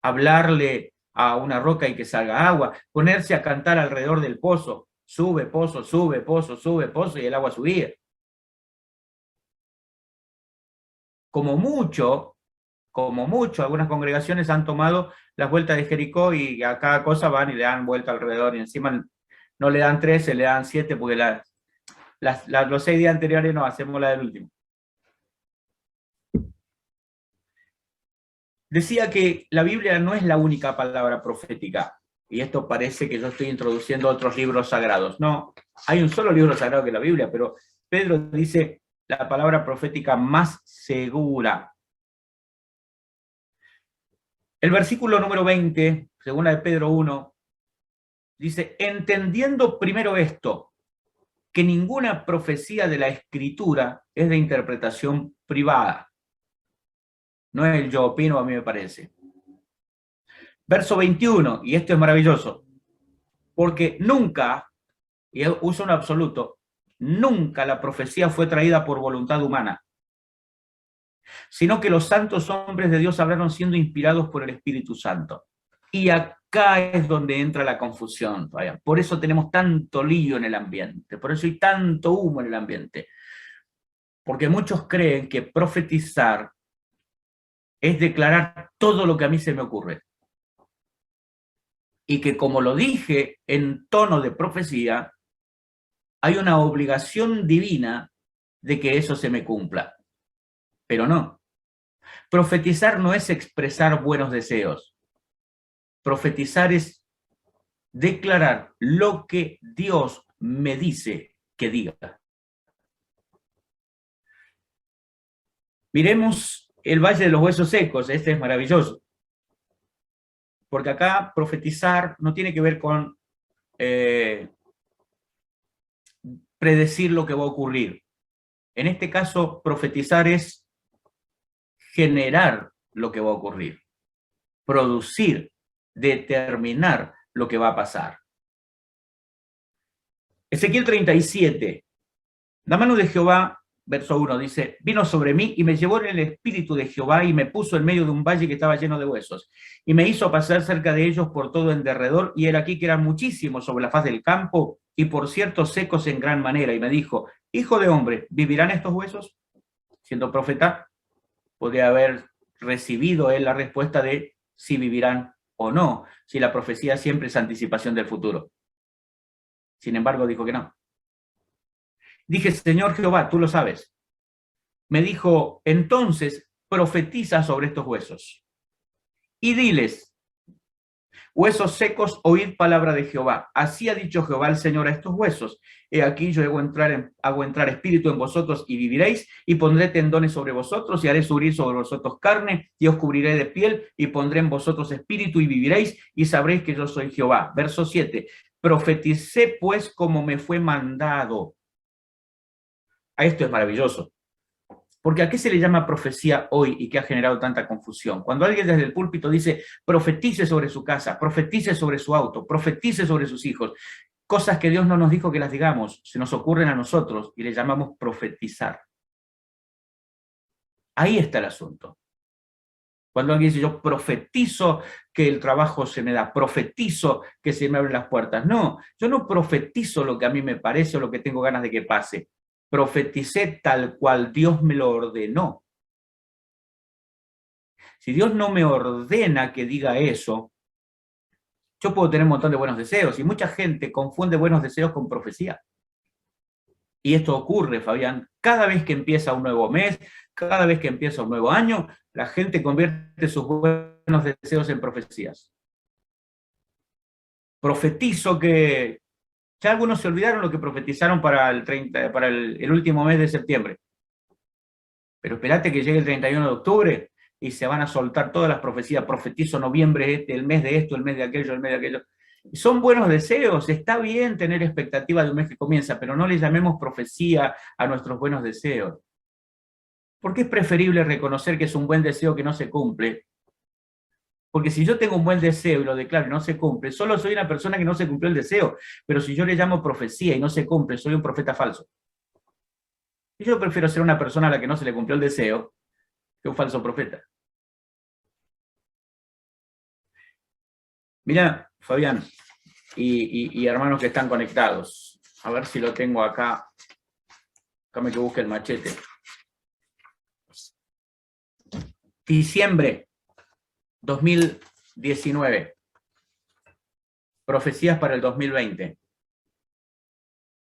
hablarle a una roca y que salga agua? Ponerse a cantar alrededor del pozo, sube pozo, sube pozo, sube pozo, y el agua subía. Como mucho, algunas congregaciones han tomado las vueltas de Jericó y a cada cosa van y le dan vuelta alrededor, y encima no le dan 13, le dan 7, porque los 6 días anteriores no, hacemos la del último. Decía que la Biblia no es la única palabra profética, y esto parece que yo estoy introduciendo otros libros sagrados. No, hay un solo libro sagrado que es la Biblia, pero Pedro dice la palabra profética más segura. El versículo número 20, segunda de Pedro 1, dice, entendiendo primero esto, que ninguna profecía de la Escritura es de interpretación privada. No es el yo opino, a mí me parece. Verso 21, y esto es maravilloso, porque nunca, y uso un absoluto, nunca la profecía fue traída por voluntad humana, sino que los santos hombres de Dios hablaron siendo inspirados por el Espíritu Santo. Y acá es donde entra la confusión. Por eso tenemos tanto lío en el ambiente, por eso hay tanto humo en el ambiente. Porque muchos creen que profetizar es declarar todo lo que a mí se me ocurre. Y que como lo dije en tono de profecía, hay una obligación divina de que eso se me cumpla. Pero no. Profetizar no es expresar buenos deseos. Profetizar es declarar lo que Dios me dice que diga. Miremos el Valle de los Huesos Secos, este es maravilloso. Porque acá profetizar no tiene que ver con predecir lo que va a ocurrir. En este caso, profetizar es generar lo que va a ocurrir, producir, determinar lo que va a pasar. Ezequiel 37, la mano de Jehová, verso 1, dice, vino sobre mí y me llevó en el espíritu de Jehová y me puso en medio de un valle que estaba lleno de huesos, y me hizo pasar cerca de ellos por todo en derredor, y era aquí que eran muchísimos sobre la faz del campo, y por cierto secos en gran manera, y me dijo, hijo de hombre, ¿vivirán estos huesos? Siendo profeta, podría haber recibido él la respuesta de si vivirán o no, si la profecía siempre es anticipación del futuro. Sin embargo, dijo que no. Dije, Señor Jehová, tú lo sabes. Me dijo, entonces profetiza sobre estos huesos y diles, huesos secos, oíd palabra de Jehová. Así ha dicho Jehová el Señor a estos huesos. He aquí yo hago entrar espíritu en vosotros y viviréis, y pondré tendones sobre vosotros, y haré subir sobre vosotros carne, y os cubriré de piel, y pondré en vosotros espíritu, y viviréis, y sabréis que yo soy Jehová. Verso 7. Profeticé pues como me fue mandado. A esto es maravilloso. Porque ¿a qué se le llama profecía hoy y que ha generado tanta confusión? Cuando alguien desde el púlpito dice, profetice sobre su casa, profetice sobre su auto, profetice sobre sus hijos, cosas que Dios no nos dijo que las digamos, se nos ocurren a nosotros y le llamamos profetizar. Ahí está el asunto. Cuando alguien dice, yo profetizo que el trabajo se me da, profetizo que se me abren las puertas. No, yo no profetizo lo que a mí me parece o lo que tengo ganas de que pase. Profeticé tal cual Dios me lo ordenó. Si Dios no me ordena que diga eso, yo puedo tener un montón de buenos deseos y mucha gente confunde buenos deseos con profecía. Y esto ocurre, Fabián, cada vez que empieza un nuevo mes, cada vez que empieza un nuevo año, la gente convierte sus buenos deseos en profecías. Profetizo que... Ya algunos se olvidaron lo que profetizaron para el último mes de septiembre. Pero espérate que llegue el 31 de octubre y se van a soltar todas las profecías. Profetizo noviembre, el mes de esto, el mes de aquello, el mes de aquello. Son buenos deseos, está bien tener expectativa de un mes que comienza, pero no le llamemos profecía a nuestros buenos deseos. Porque es preferible reconocer que es un buen deseo que no se cumple. Porque si yo tengo un buen deseo y lo declaro y no se cumple, solo soy una persona que no se cumplió el deseo. Pero si yo le llamo profecía y no se cumple, soy un profeta falso. Y yo prefiero ser una persona a la que no se le cumplió el deseo que un falso profeta. Mira, Fabián, y hermanos que están conectados, a ver si lo tengo acá. Déjame que busque el machete. Diciembre 2019. Profecías para el 2020.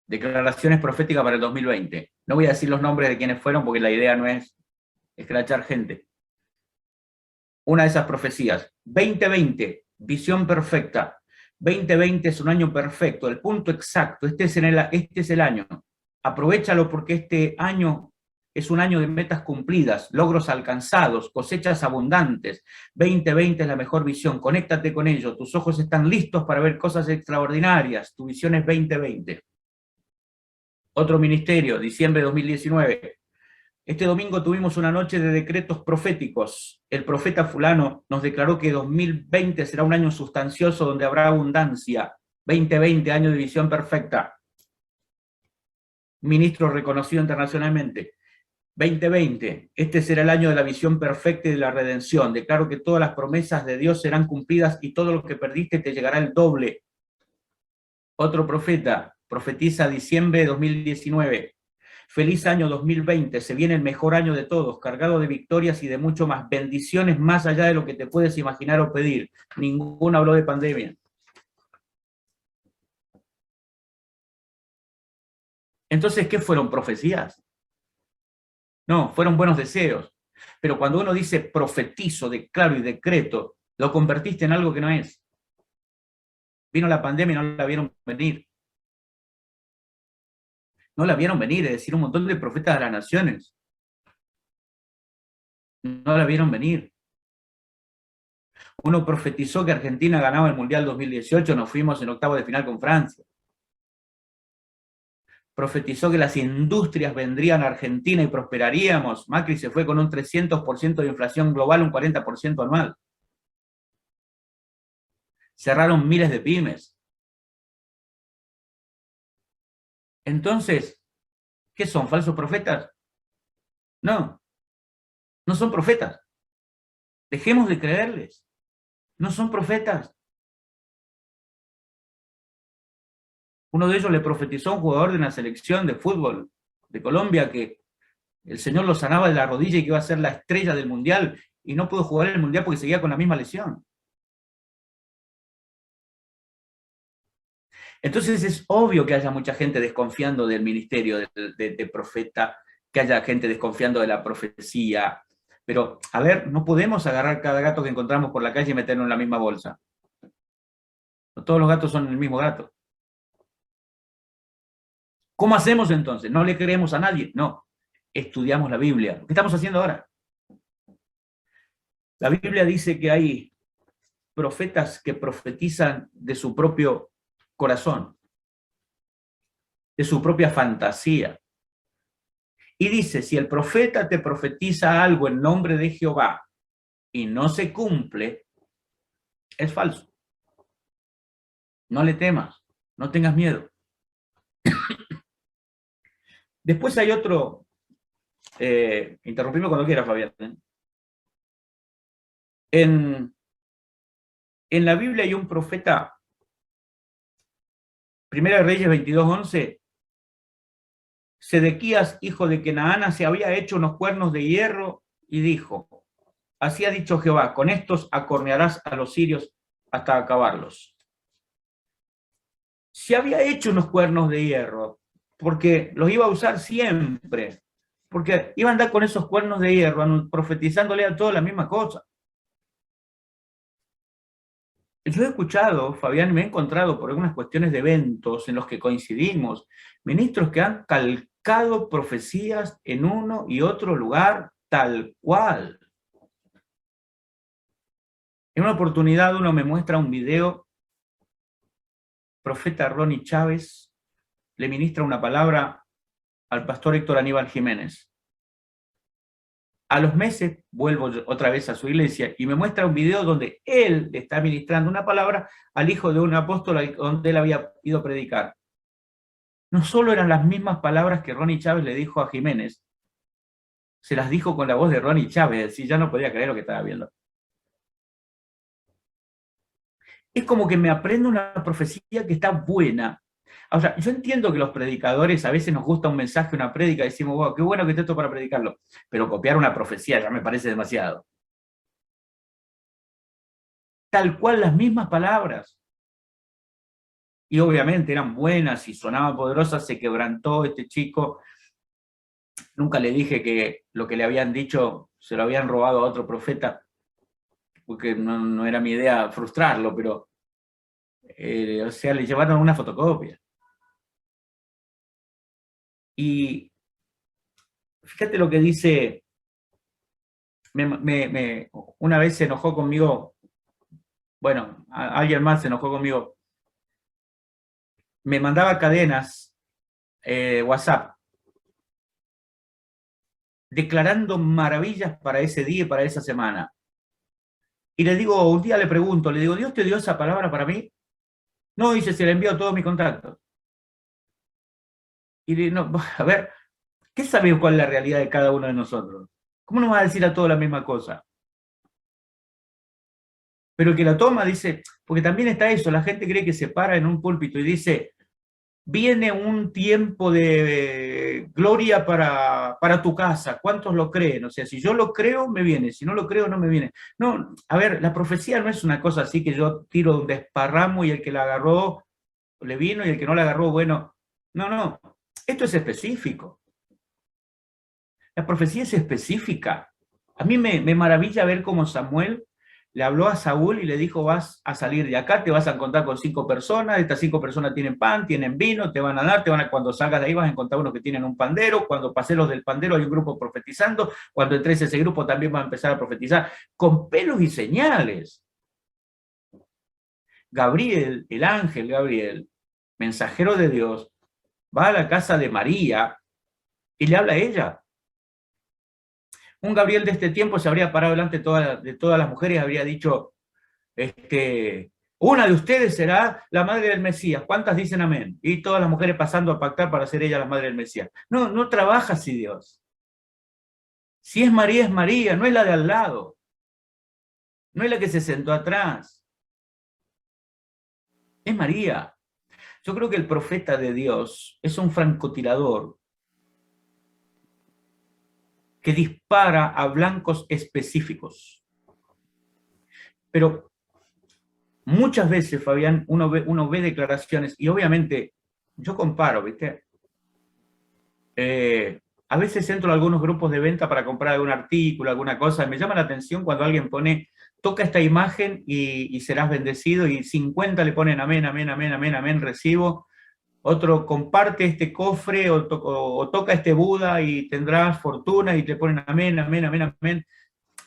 Declaraciones proféticas para el 2020. No voy a decir los nombres de quienes fueron porque la idea no es escrachar gente. Una de esas profecías. 2020, visión perfecta. 2020 es un año perfecto, el punto exacto. Este es el año. Aprovéchalo porque este año es un año de metas cumplidas, logros alcanzados, cosechas abundantes. 2020 es la mejor visión, conéctate con ello. Tus ojos están listos para ver cosas extraordinarias. Tu visión es 2020. Otro ministerio, diciembre de 2019. Este domingo tuvimos una noche de decretos proféticos. El profeta fulano nos declaró que 2020 será un año sustancioso donde habrá abundancia. 2020, año de visión perfecta. Ministro reconocido internacionalmente. 2020, este será el año de la visión perfecta y de la redención. Declaro que todas las promesas de Dios serán cumplidas y todo lo que perdiste te llegará el doble. Otro profeta profetiza diciembre de 2019. Feliz año 2020, se viene el mejor año de todos, cargado de victorias y de mucho más, bendiciones más allá de lo que te puedes imaginar o pedir. Ninguno habló de pandemia. Entonces, ¿qué fueron profecías? No, fueron buenos deseos. Pero cuando uno dice profetizo, declaro y decreto, lo convertiste en algo que no es. Vino la pandemia y no la vieron venir. No la vieron venir, es decir, un montón de profetas de las naciones. No la vieron venir. Uno profetizó que Argentina ganaba el Mundial 2018, nos fuimos en octavo de final con Francia. Profetizó que las industrias vendrían a Argentina y prosperaríamos. Macri se fue con un 300% de inflación global, un 40% anual. Cerraron miles de pymes. Entonces, ¿qué son? ¿Falsos profetas? No, no son profetas. Dejemos de creerles. No son profetas. Uno de ellos le profetizó a un jugador de una selección de fútbol de Colombia que el Señor lo sanaba de la rodilla y que iba a ser la estrella del Mundial, y no pudo jugar en el Mundial porque seguía con la misma lesión. Entonces es obvio que haya mucha gente desconfiando del ministerio de profeta, que haya gente desconfiando de la profecía, pero a ver, no podemos agarrar cada gato que encontramos por la calle y meterlo en la misma bolsa. No todos los gatos son el mismo gato. ¿Cómo hacemos entonces? ¿No le creemos a nadie? No, estudiamos la Biblia. ¿Qué estamos haciendo ahora? La Biblia dice que hay profetas que profetizan de su propio corazón, de su propia fantasía. Y dice, si el profeta te profetiza algo en nombre de Jehová y no se cumple, es falso. No le temas, no tengas miedo. Después hay otro Interrumpime cuando quieras, Fabián. En la Biblia hay un profeta, Primera de Reyes 22:11, Sedequías, hijo de Kenaana, se había hecho unos cuernos de hierro y dijo, así ha dicho Jehová, con estos acornearás a los sirios hasta acabarlos. Se había hecho unos cuernos de hierro, porque los iba a usar siempre, porque iba a andar con esos cuernos de hierro, profetizándole a todos la misma cosa. Yo he escuchado, Fabián, me he encontrado por algunas cuestiones de eventos en los que coincidimos, ministros que han calcado profecías en uno y otro lugar tal cual. En una oportunidad uno me muestra un video, profeta Ronnie Chávez le ministra una palabra al pastor Héctor Aníbal Jiménez. A los meses vuelvo otra vez a su iglesia y me muestra un video donde él le está ministrando una palabra al hijo de un apóstol donde él había ido a predicar. No solo eran las mismas palabras que Ronnie Chávez le dijo a Jiménez, se las dijo con la voz de Ronnie Chávez, y ya no podía creer lo que estaba viendo. Es como que me aprendo una profecía que está buena. O sea, yo entiendo que los predicadores a veces nos gusta un mensaje, una prédica, y decimos, wow, qué bueno que esté esto para predicarlo, pero copiar una profecía ya me parece demasiado. Tal cual las mismas palabras. Y obviamente eran buenas y sonaban poderosas, se quebrantó este chico. Nunca le dije que lo que le habían dicho se lo habían robado a otro profeta, porque no era mi idea frustrarlo, pero, o sea, le llevaron una fotocopia. Y fíjate lo que dice, una vez se enojó conmigo, bueno, alguien más se enojó conmigo, me mandaba cadenas, WhatsApp, declarando maravillas para ese día y para esa semana. Y le digo, un día le pregunto, le digo, ¿Dios te dio esa palabra para mí? No, dice, se la envió a todos mis contactos. Y le digo, no, a ver, ¿qué sabes cuál es la realidad de cada uno de nosotros? ¿Cómo nos va a decir a todos la misma cosa? Pero el que la toma dice, porque también está eso, la gente cree que se para en un púlpito y dice, viene un tiempo de gloria para tu casa. ¿Cuántos lo creen? O sea, si yo lo creo, me viene. Si no lo creo, no me viene. No, a ver, la profecía no es una cosa así que yo tiro un desparramo y el que la agarró le vino y el que no la agarró, bueno. No. Esto es específico. La profecía es específica. A mí me maravilla ver cómo Samuel le habló a Saúl y le dijo, vas a salir de acá, te vas a encontrar con 5 personas, estas 5 personas tienen pan, tienen vino, te van a dar, cuando salgas de ahí vas a encontrar unos que tienen un pandero, cuando pases los del pandero hay un grupo profetizando, cuando entres a ese grupo también va a empezar a profetizar, con pelos y señales. Gabriel, el ángel Gabriel, mensajero de Dios, va a la casa de María y le habla a ella. Un Gabriel de este tiempo se habría parado delante de todas las mujeres y habría dicho, una de ustedes será la madre del Mesías. ¿Cuántas dicen amén? Y todas las mujeres pasando a pactar para ser ella la madre del Mesías. No trabaja así Dios. Si es María, no es la de al lado. No es la que se sentó atrás. Es María. Yo creo que el profeta de Dios es un francotirador que dispara a blancos específicos. Pero muchas veces, Fabián, uno ve declaraciones y obviamente yo comparo, ¿viste? A veces entro a algunos grupos de venta para comprar algún artículo, alguna cosa, y me llama la atención cuando alguien pone, toca esta imagen y serás bendecido, y 50 le ponen amén, amén, amén, amén, amén, recibo. Otro, comparte este cofre o toca este Buda y tendrás fortuna, y te ponen amén, amén, amén, amén.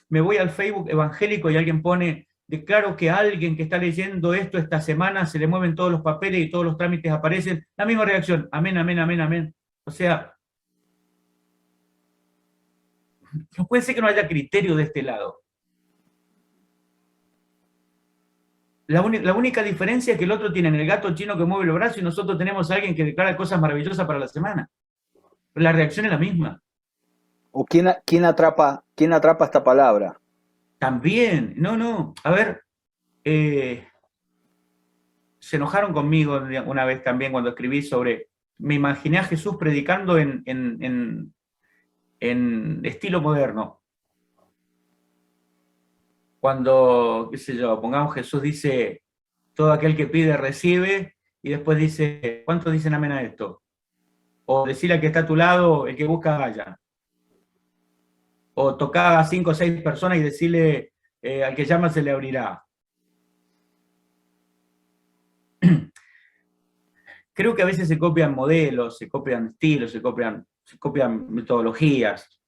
Me voy al Facebook evangélico y alguien pone, declaro que a alguien que está leyendo esto esta semana se le mueven todos los papeles y todos los trámites aparecen. La misma reacción, amén, amén, amén, amén. O sea, no puede ser que no haya criterio de este lado. La única diferencia es que el otro tiene el gato chino que mueve los brazos y nosotros tenemos a alguien que declara cosas maravillosas para la semana. Pero la reacción es la misma. ¿O quién atrapa esta palabra? También, no, a ver, se enojaron conmigo una vez también cuando escribí sobre, me imaginé a Jesús predicando en estilo moderno. Cuando, qué sé yo, pongamos Jesús dice, todo aquel que pide recibe, y después dice, ¿cuántos dicen amén a esto? O decirle al que está a tu lado, el que busca vaya. O tocar a 5 o 6 personas y decirle, al que llama se le abrirá. Creo que a veces se copian modelos, se copian estilos, se copian metodologías.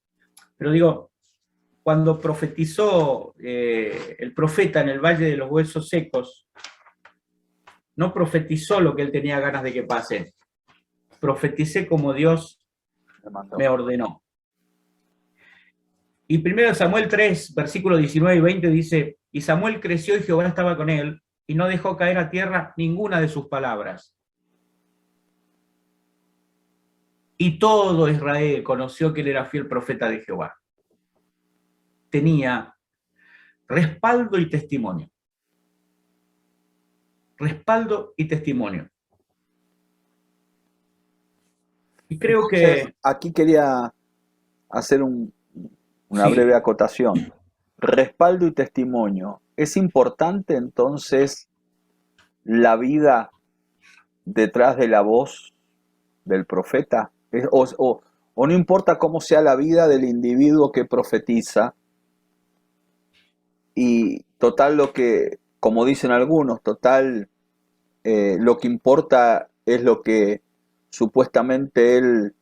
Pero digo, cuando profetizó el profeta en el Valle de los Huesos Secos, no profetizó lo que él tenía ganas de que pase. Profeticé como Dios me ordenó. Y 1 Samuel 3, versículos 19 y 20 dice, y Samuel creció y Jehová estaba con él, y no dejó caer a tierra ninguna de sus palabras. Y todo Israel conoció que él era fiel profeta de Jehová. Tenía respaldo y testimonio. Respaldo y testimonio. Y creo que... Aquí quería hacer una breve acotación. Respaldo y testimonio. ¿Es importante entonces la vida detrás de la voz del profeta? O no importa cómo sea la vida del individuo que profetiza, y total lo que, como dicen algunos, total lo que importa es lo que supuestamente él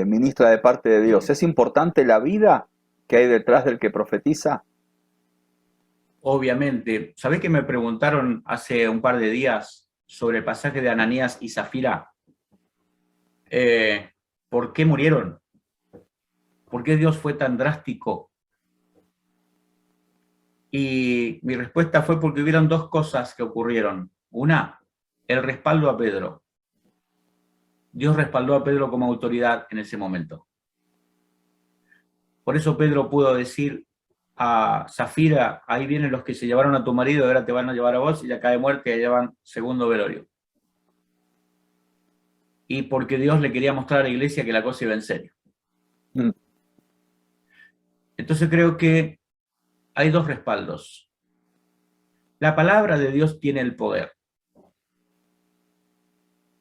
ministra de parte de Dios. ¿Es importante la vida que hay detrás del que profetiza? Obviamente. ¿Sabés que me preguntaron hace un par de días sobre el pasaje de Ananías y Zafira? ¿Por qué murieron? ¿Por qué Dios fue tan drástico? Y mi respuesta fue porque hubieron dos cosas que ocurrieron. Una, el respaldo a Pedro. Dios respaldó a Pedro como autoridad en ese momento. Por eso Pedro pudo decir a Zafira, ahí vienen los que se llevaron a tu marido, ahora te van a llevar a vos, y ya cae muerte, ya llevan segundo velorio. Y porque Dios le quería mostrar a la iglesia que la cosa iba en serio. Entonces creo que hay dos respaldos. La palabra de Dios tiene el poder.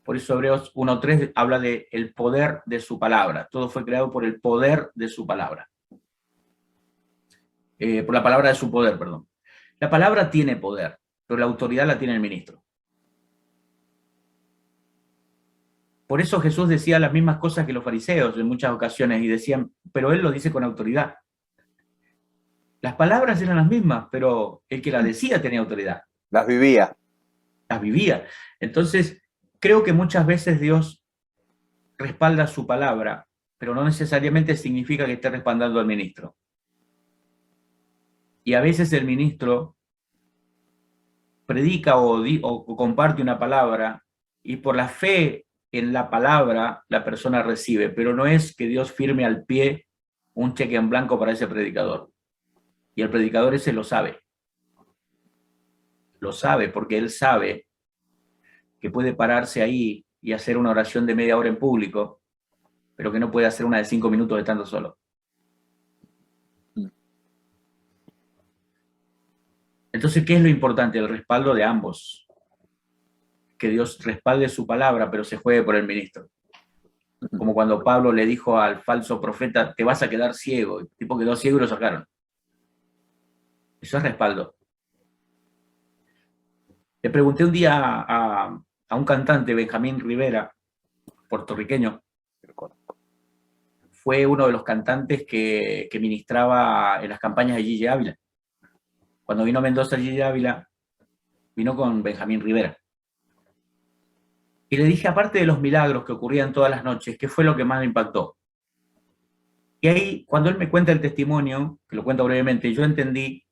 Por eso Hebreos 1.3 habla de el poder de su palabra. Todo fue creado por el poder de su palabra. Por la palabra de su poder, perdón. La palabra tiene poder, pero la autoridad la tiene el ministro. Por eso Jesús decía las mismas cosas que los fariseos en muchas ocasiones y decían, pero él lo dice con autoridad. Las palabras eran las mismas, pero el que las decía tenía autoridad. Las vivía. Las vivía. Entonces, creo que muchas veces Dios respalda su palabra, pero no necesariamente significa que esté respaldando al ministro. Y a veces el ministro predica o comparte una palabra y por la fe en la palabra la persona recibe, pero no es que Dios firme al pie un cheque en blanco para ese predicador. Y el predicador ese lo sabe. Lo sabe porque él sabe que puede pararse ahí y hacer una oración de media hora en público, pero que no puede hacer una de 5 minutos estando solo. Entonces, ¿qué es lo importante? El respaldo de ambos. Que Dios respalde su palabra, pero se juegue por el ministro. Como cuando Pablo le dijo al falso profeta, te vas a quedar ciego. El tipo quedó ciego y lo sacaron. Eso es respaldo. Le pregunté un día a un cantante, Benjamín Rivera, puertorriqueño. Fue uno de los cantantes que ministraba en las campañas de Gigi Ávila. Cuando vino a Mendoza Gigi Ávila, vino con Benjamín Rivera. Y le dije, aparte de los milagros que ocurrían todas las noches, ¿qué fue lo que más me impactó? Y ahí, cuando él me cuenta el testimonio, que lo cuento brevemente, yo entendí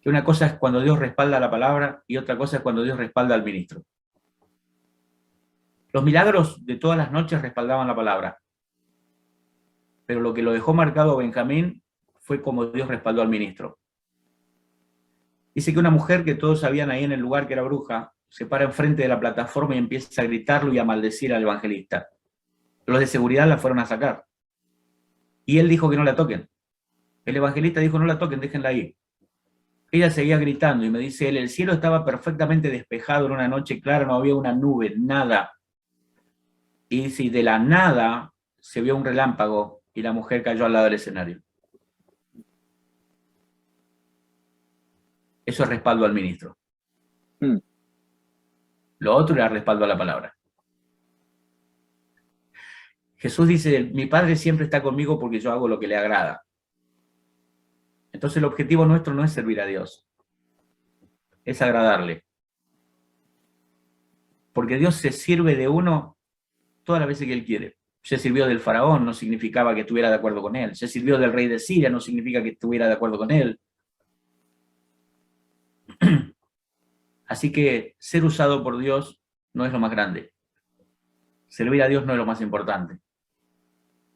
que una cosa es cuando Dios respalda la palabra y otra cosa es cuando Dios respalda al ministro. Los milagros de todas las noches respaldaban la palabra. pero lo que lo dejó marcado a Benjamín fue como Dios respaldó al ministro. Dice que una mujer que todos sabían ahí en el lugar que era bruja, se para enfrente de la plataforma y empieza a gritarlo y a maldecir al evangelista. Los de seguridad la fueron a sacar. Y él dijo que no la toquen. El evangelista dijo, no la toquen, déjenla ahí. Ella seguía gritando y me dice él, el cielo estaba perfectamente despejado en una noche clara, no había una nube, nada. Y si de la nada se vio un relámpago y la mujer cayó al lado del escenario. Eso es respaldo al ministro. Lo otro era respaldo a la palabra. Jesús dice, mi Padre siempre está conmigo porque yo hago lo que le agrada. Entonces el objetivo nuestro no es servir a Dios, es agradarle. Porque Dios se sirve de uno todas las veces que Él quiere. Se sirvió del faraón, no significaba que estuviera de acuerdo con él. Se sirvió del rey de Siria, no significa que estuviera de acuerdo con él. Así que ser usado por Dios no es lo más grande. Servir a Dios no es lo más importante.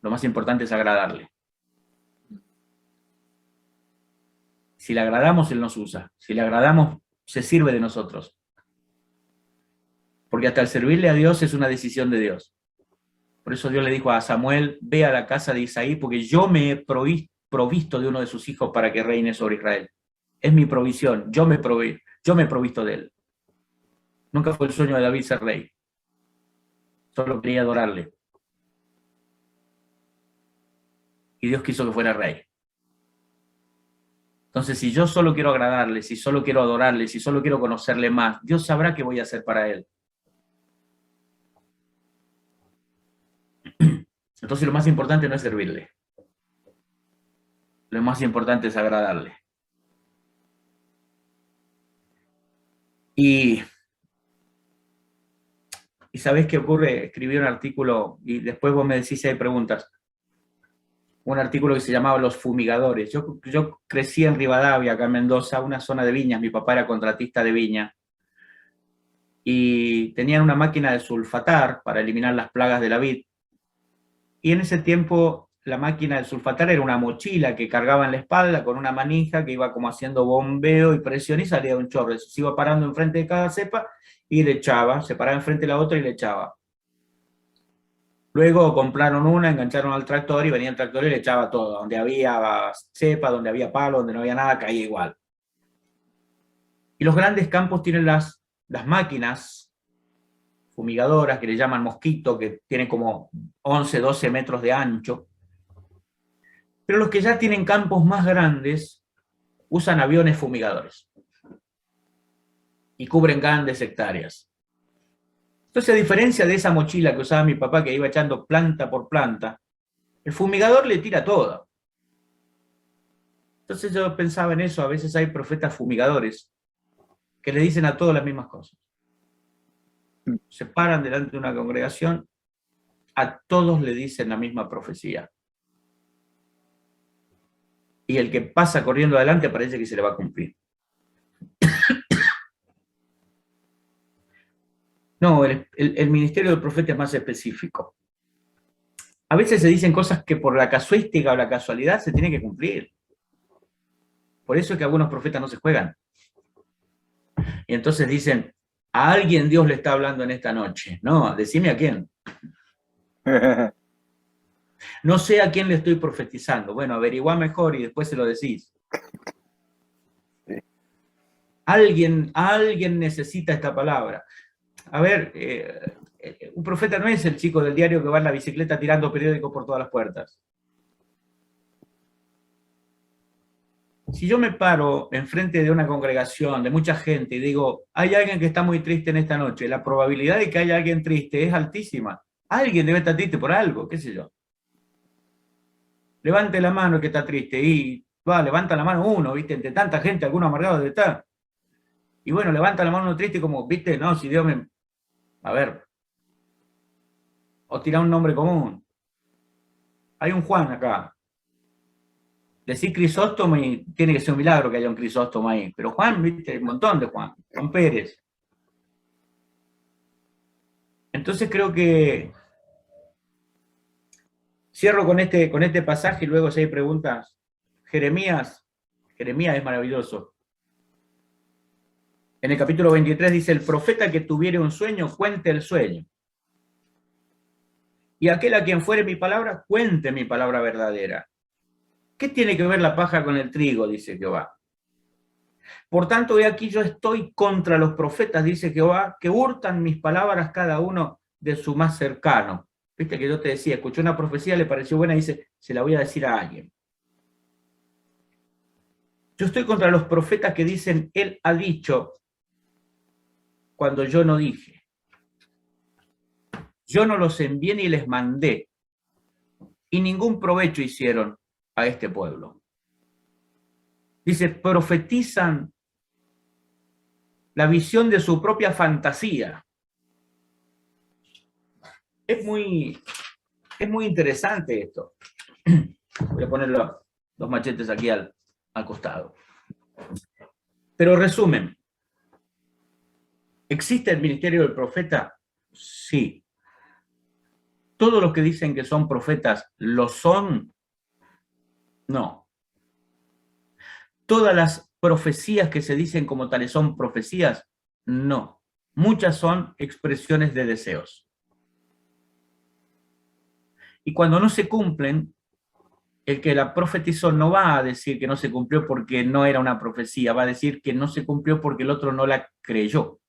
Lo más importante es agradarle. Si le agradamos, Él nos usa. Si le agradamos, se sirve de nosotros. Porque hasta el servirle a Dios es una decisión de Dios. Por eso Dios le dijo a Samuel, ve a la casa de Isaí, porque yo me he provisto de uno de sus hijos para que reine sobre Israel. Es mi provisión, yo me he provisto de él. Nunca fue el sueño de David ser rey. Solo quería adorarle. Y Dios quiso que fuera rey. Entonces, si yo solo quiero agradarle, si solo quiero adorarle, si solo quiero conocerle más, Dios sabrá qué voy a hacer para él. Entonces, lo más importante no es servirle. Lo más importante es agradarle. Y ¿sabés qué ocurre? Escribí un artículo y después vos me decís si hay preguntas. Un artículo que se llamaba Los Fumigadores. Yo crecí en Rivadavia, acá en Mendoza, una zona de viñas. Mi papá era contratista de viña. Y tenían una máquina de sulfatar para eliminar las plagas de la vid. Y en ese tiempo la máquina de sulfatar era una mochila que cargaba en la espalda con una manija que iba como haciendo bombeo y presión y salía un chorro. Se iba parando enfrente de cada cepa y le echaba, se paraba enfrente de la otra y le echaba. Luego compraron una, engancharon al tractor y venía el tractor y le echaba todo. Donde había cepa, donde había palo, donde no había nada, caía igual. Y los grandes campos tienen las máquinas fumigadoras que le llaman mosquito, que tienen como 11, 12 metros de ancho. Pero los que ya tienen campos más grandes usan aviones fumigadores y cubren grandes hectáreas. Entonces, a diferencia de esa mochila que usaba mi papá, que iba echando planta por planta, el fumigador le tira todo. Entonces yo pensaba en eso, a veces hay profetas fumigadores que le dicen a todos las mismas cosas. Se paran delante de una congregación, a todos le dicen la misma profecía. Y el que pasa corriendo adelante parece que se le va a cumplir. No, el ministerio del profeta es más específico. A veces se dicen cosas que por la casuística o la casualidad se tienen que cumplir. Por eso es que algunos profetas no se juegan. Y entonces dicen, a alguien Dios le está hablando en esta noche. No, decime a quién. No sé a quién le estoy profetizando. Bueno, averigua mejor y después se lo decís. Alguien necesita esta palabra. A ver, un profeta no es el chico del diario que va en la bicicleta tirando periódicos por todas las puertas. Si yo me paro enfrente de una congregación de mucha gente y digo, hay alguien que está muy triste en esta noche, la probabilidad de que haya alguien triste es altísima. Alguien debe estar triste por algo, qué sé yo. Levante la mano que está triste y levanta la mano uno, ¿viste? Entre tanta gente, alguno amargado debe estar. Y bueno, levanta la mano uno triste como, ¿viste? No, si Dios me... A ver. O tira un nombre común. Hay un Juan acá. Decir Crisóstomo y tiene que ser un milagro que haya un Crisóstomo ahí. Pero Juan, ¿viste? Un montón de Juan. Juan Pérez. Entonces creo que Cierro con este pasaje y luego si hay preguntas. Jeremías es maravilloso. En el capítulo 23 dice, el profeta que tuviere un sueño, cuente el sueño. Y aquel a quien fuere mi palabra, cuente mi palabra verdadera. ¿Qué tiene que ver la paja con el trigo? Dice Jehová. Por tanto, he aquí yo estoy contra los profetas, dice Jehová, que hurtan mis palabras cada uno de su más cercano. Viste que yo te decía, escuché una profecía, le pareció buena y dice, se la voy a decir a alguien. Yo estoy contra los profetas que dicen, él ha dicho, cuando yo no dije. Yo no los envié ni les mandé, y ningún provecho hicieron a este pueblo. Dice, profetizan la visión de su propia fantasía. Es muy interesante esto. Voy a poner los machetes aquí al costado. Pero resumen, ¿existe el ministerio del profeta? Sí. ¿Todos los que dicen que son profetas lo son? No. ¿Todas las profecías que se dicen como tales son profecías? No. Muchas son expresiones de deseos. Y cuando no se cumplen, el que la profetizó no va a decir que no se cumplió porque no era una profecía, va a decir que no se cumplió porque el otro no la creyó.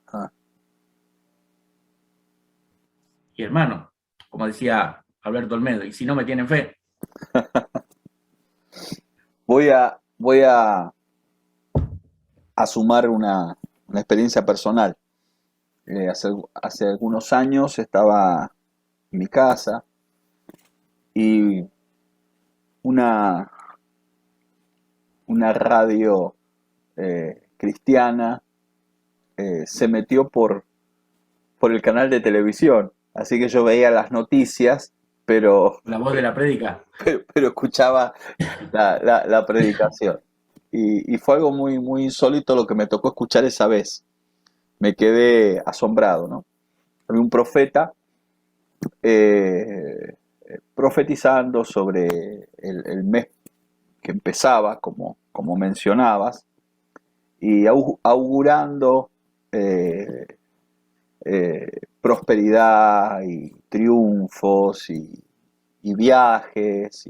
Ah. Y hermano, como decía Alberto Olmedo, y si no me tienen fe. Voy a sumar una experiencia personal. Hace algunos años estaba en mi casa y una, una radio cristiana se metió por el canal de televisión. Así que yo veía las noticias, pero, La voz de la prédica. pero escuchaba la predicación. Y fue algo muy, muy insólito lo que me tocó escuchar esa vez. Me quedé asombrado, ¿no? Había un profeta eh, profetizando sobre el mes que empezaba, como mencionabas, y augurando prosperidad y triunfos y viajes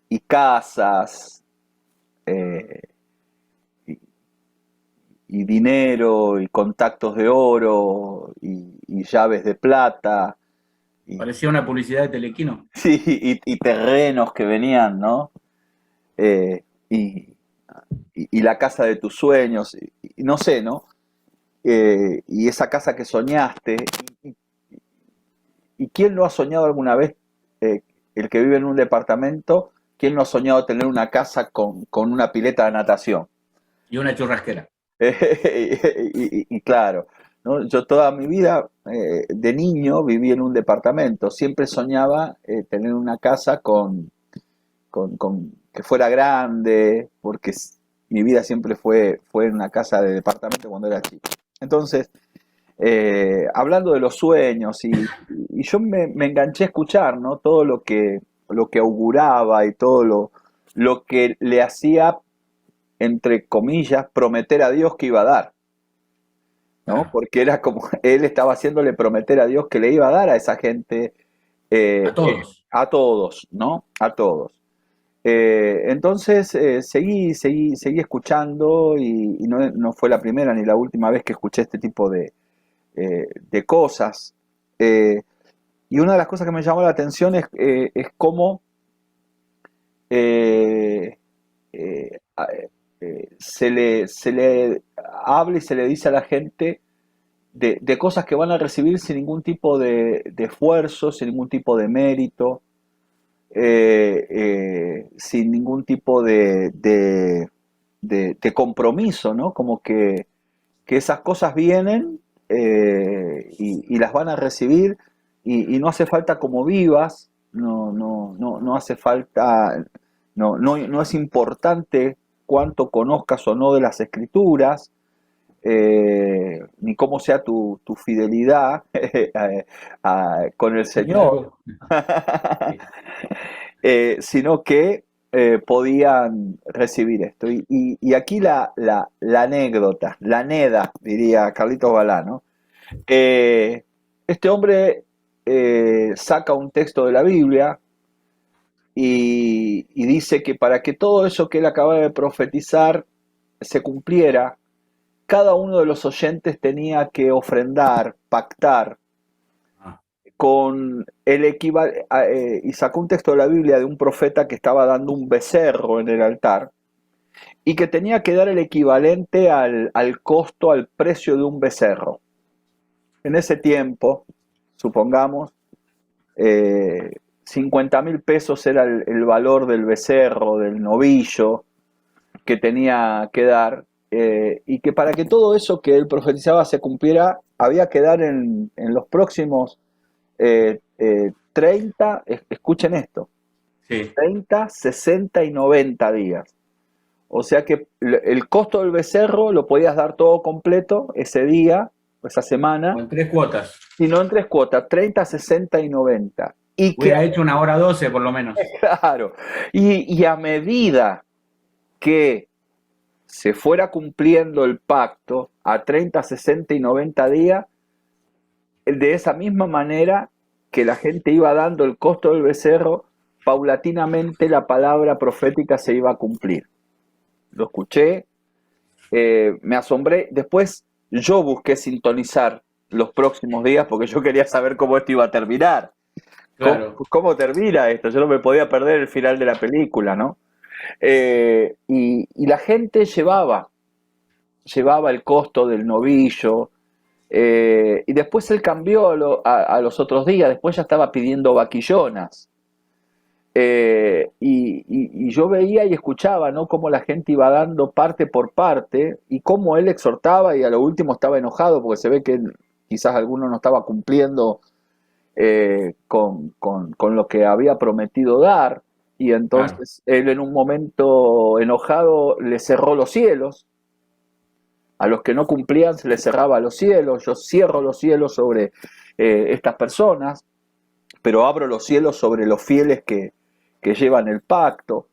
y casas eh, y, y dinero y contactos de oro y llaves de plata y, Parecía una publicidad de Telequino. sí, y terrenos que venían, ¿no? Eh, y, y la casa de tus sueños, y no sé, ¿no? Y esa casa que soñaste. Y, ¿Y quién no ha soñado alguna vez, el que vive en un departamento, quién no ha soñado tener una casa con una pileta de natación? Y una churrasquera. Y claro, ¿no? Yo toda mi vida de niño viví en un departamento, siempre soñaba tener una casa que fuera grande, porque mi vida siempre fue en una casa de departamento cuando era chico. Entonces, hablando de los sueños, y yo me enganché a escuchar, ¿no? Todo lo que auguraba y todo lo que le hacía, entre comillas, prometer a Dios que iba a dar, ¿no? Ah, Porque era como él estaba haciéndole prometer a Dios que le iba a dar a esa gente, a todos. a todos, ¿no? A todos. Entonces seguí escuchando y no fue la primera ni la última vez que escuché este tipo de cosas. Eh, y una de las cosas que me llamó la atención es cómo eh, eh, a- se le habla y se le dice a la gente de cosas que van a recibir sin ningún tipo de esfuerzo, sin ningún tipo de mérito, sin ningún tipo de compromiso, ¿no? Como que esas cosas vienen y las van a recibir y no hace falta como vivas, no hace falta, no es importante cuánto conozcas o no de las escrituras, ni cómo sea tu fidelidad con el Señor, Sí, sino que podían recibir esto. Y aquí la anécdota, la neda, diría Carlitos Balá, ¿no? Este hombre saca un texto de la Biblia y dice que para que todo eso que él acaba de profetizar se cumpliera, cada uno de los oyentes tenía que ofrendar, pactar ah, con el equivalente, y sacó un texto de la Biblia de un profeta que estaba dando un becerro en el altar y que tenía que dar el equivalente al costo, al precio de un becerro. En ese tiempo, supongamos, 50.000 pesos era el valor del becerro, del novillo que tenía que dar, y que para que todo eso que él profetizaba se cumpliera, había que dar en los próximos 30, escuchen esto, sí. 30, 60 y 90 días. O sea que el costo del becerro lo podías dar todo completo ese día, esa O semana, en 3 cuotas. y no en tres cuotas, 30, 60 y 90. Y que, Hubiera hecho 1 hora 12 por lo menos. claro, y a medida que se fuera cumpliendo el pacto a 30, 60 y 90 días, de esa misma manera que la gente iba dando el costo del becerro, paulatinamente la palabra profética se iba a cumplir. Lo escuché, me asombré. Después yo busqué sintonizar los próximos días porque yo quería saber cómo esto iba a terminar. Claro. ¿Cómo termina esto? Yo no me podía perder el final de la película, ¿no? Y la gente llevaba el costo del novillo, y después él cambió a los otros días, después ya estaba pidiendo vaquillonas. Y yo veía y escuchaba, ¿no? Cómo la gente iba dando parte por parte y cómo él exhortaba y a lo último estaba enojado porque se ve que quizás alguno no estaba cumpliendo con lo que había prometido dar, y Claro. entonces él en un momento enojado le cerró los cielos. A los que no cumplían se les cerraba los cielos. Yo cierro los cielos sobre estas personas, pero abro los cielos sobre los fieles que llevan el pacto.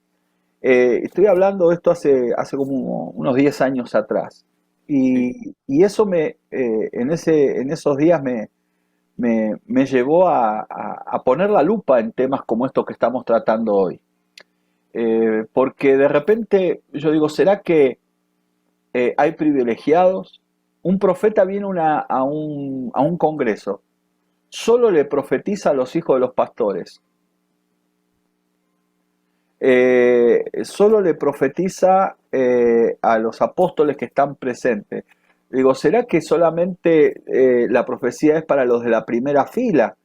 Estoy hablando de esto hace como unos 10 años atrás. Sí. Y eso en esos días me llevó a poner la lupa en temas como estos que estamos tratando hoy. Porque de repente yo digo, ¿será que hay privilegiados? Un profeta viene a un congreso, solo le profetiza a los hijos de los pastores, solo le profetiza a los apóstoles que están presentes. Digo, ¿será que solamente la profecía es para los de la primera fila?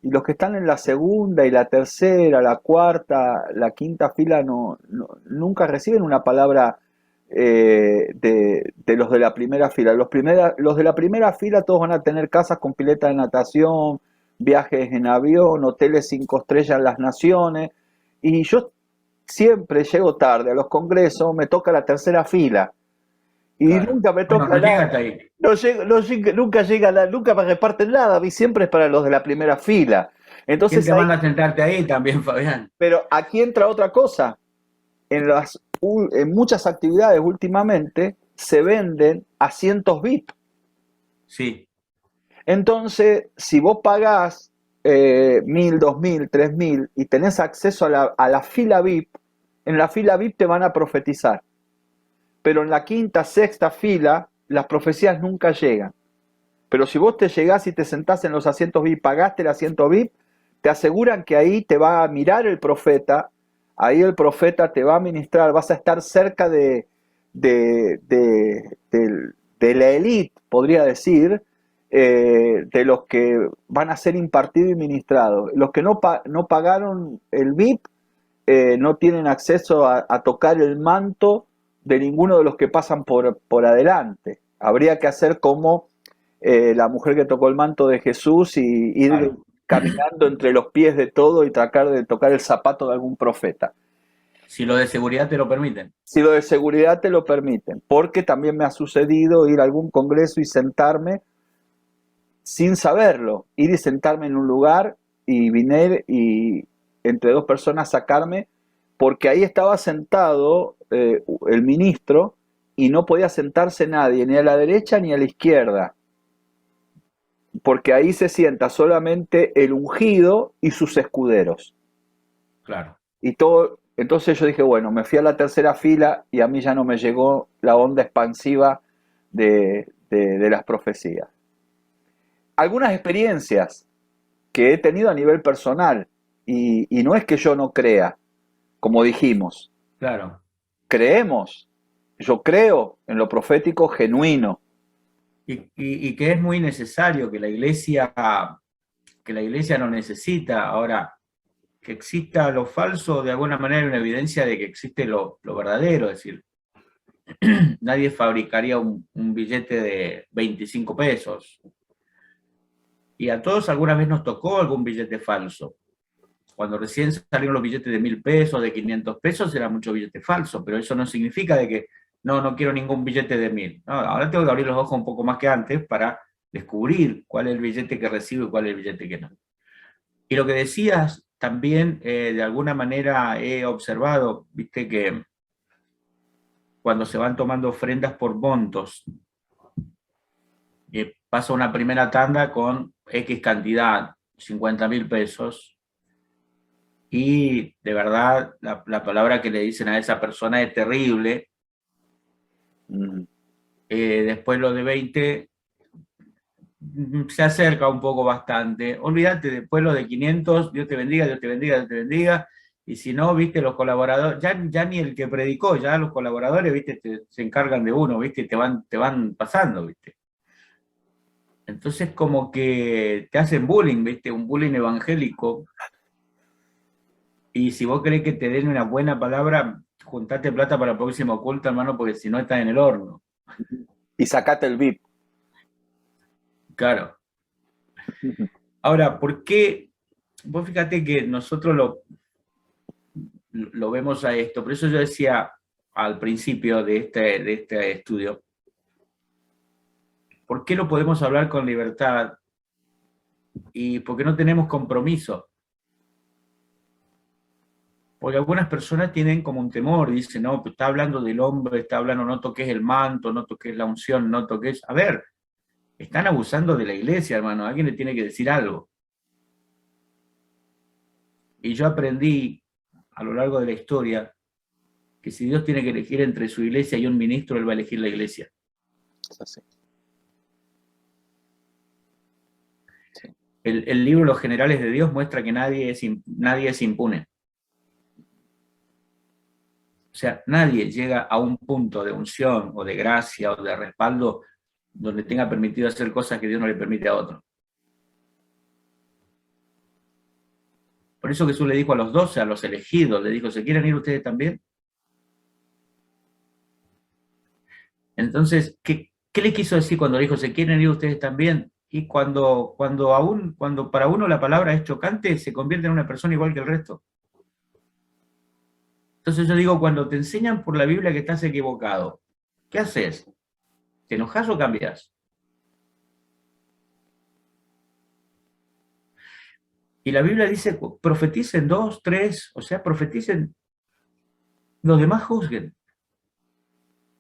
Y los que están en la segunda y la tercera, la cuarta, la quinta fila nunca reciben una palabra de los de la primera fila. Los de la primera fila todos van a tener casas con pileta de natación, viajes en avión, hoteles 5 estrellas en las naciones. Y yo siempre llego tarde a los congresos, me toca la tercera fila. Y Claro. nunca me Bueno, toca no llega nada. hasta ahí. Nunca llega, nunca me reparten nada. A mí siempre es para los de la primera fila. ¿Quién Entonces te ahí, manda a sentarte ahí también, Fabián? pero aquí entra otra cosa. En muchas actividades últimamente se venden asientos VIP. Sí, Entonces, si vos pagás 1.000, 2.000, 3.000 y tenés acceso a la fila VIP, en la fila VIP te van a profetizar. Pero en la quinta, sexta fila, las profecías nunca llegan. Pero si vos te llegás y te sentás en los asientos VIP, pagaste el asiento VIP, te aseguran que ahí te va a mirar el profeta, ahí el profeta te va a ministrar, vas a estar cerca de, de, de- de la élite, podría decir, de los que van a ser impartidos y ministrados. Los que no pagaron el VIP no tienen acceso a tocar el manto de ninguno de los que pasan por adelante. Habría que hacer como la mujer que tocó el manto de Jesús y ir claro. caminando entre los pies de todo y tratar de tocar el zapato de algún profeta. Si lo de seguridad te lo permiten. Si lo de seguridad te lo permiten, porque también me ha sucedido ir a algún congreso y sentarme sin saberlo, ir y sentarme en un lugar y vine y entre dos personas sacarme, porque ahí estaba sentado el ministro y no podía sentarse nadie, ni a la derecha ni a la izquierda, porque ahí se sienta solamente el ungido y sus escuderos. Claro. Y todo, entonces yo dije, bueno, me fui a la tercera fila y a mí ya no me llegó la onda expansiva de las profecías. Algunas experiencias que he tenido a nivel personal, y no es que yo no crea, como dijimos, Claro. creemos, yo creo en lo profético genuino. Y que es muy necesario que la iglesia no necesita ahora que exista lo falso, de alguna manera hay una evidencia de que existe lo verdadero, es decir, nadie fabricaría un billete de 25 pesos. Y a todos alguna vez nos tocó algún billete falso. Cuando recién salieron los billetes de 1.000 pesos, de 500 pesos, era mucho billete falso, pero eso no significa de que no quiero ningún billete de 1.000. No, ahora tengo que abrir los ojos un poco más que antes para descubrir cuál es el billete que recibo y cuál es el billete que no. Y lo que decías, también de alguna manera he observado, viste que cuando se van tomando ofrendas por montos, pasa una primera tanda con X cantidad, 50.000 pesos, y de verdad la palabra que le dicen a esa persona es terrible. Después lo de 20 se acerca un poco bastante. Olvídate, después lo de 500, Dios te bendiga, Dios te bendiga, Dios te bendiga. Y si no, viste, los colaboradores, ya ni el que predicó, ya los colaboradores, viste, se encargan de uno, viste, te van pasando, viste. Entonces como que te hacen bullying, viste, un bullying evangélico. Y si vos querés que te den una buena palabra, juntate plata para el próximo culto, hermano, porque si no estás en el horno. Y sacate el VIP. Claro. Ahora, ¿por qué? Vos fíjate que nosotros lo vemos a esto, por eso yo decía al principio de este estudio, ¿por qué lo podemos hablar con libertad? Y porque no tenemos compromiso. Porque algunas personas tienen como un temor, dicen, no, pues está hablando del hombre, está hablando, no toques el manto, no toques la unción, no toques... A ver, están abusando de la iglesia, hermano, alguien le tiene que decir algo. Y yo aprendí a lo largo de la historia que si Dios tiene que elegir entre su iglesia y un ministro, Él va a elegir la iglesia. Es así. Sí. El libro Los Generales de Dios muestra que nadie es impune. O sea, nadie llega a un punto de unción o de gracia o de respaldo donde tenga permitido hacer cosas que Dios no le permite a otro. Por eso Jesús le dijo a los 12, a los elegidos, le dijo, ¿se quieren ir ustedes también? Entonces, ¿qué le quiso decir cuando dijo, ¿se quieren ir ustedes también? Y cuando para uno la palabra es chocante, se convierte en una persona igual que el resto. Entonces yo digo, cuando te enseñan por la Biblia que estás equivocado, ¿qué haces? ¿Te enojas o cambias? Y la Biblia dice, profeticen 2, 3, o sea, profeticen, los demás juzguen.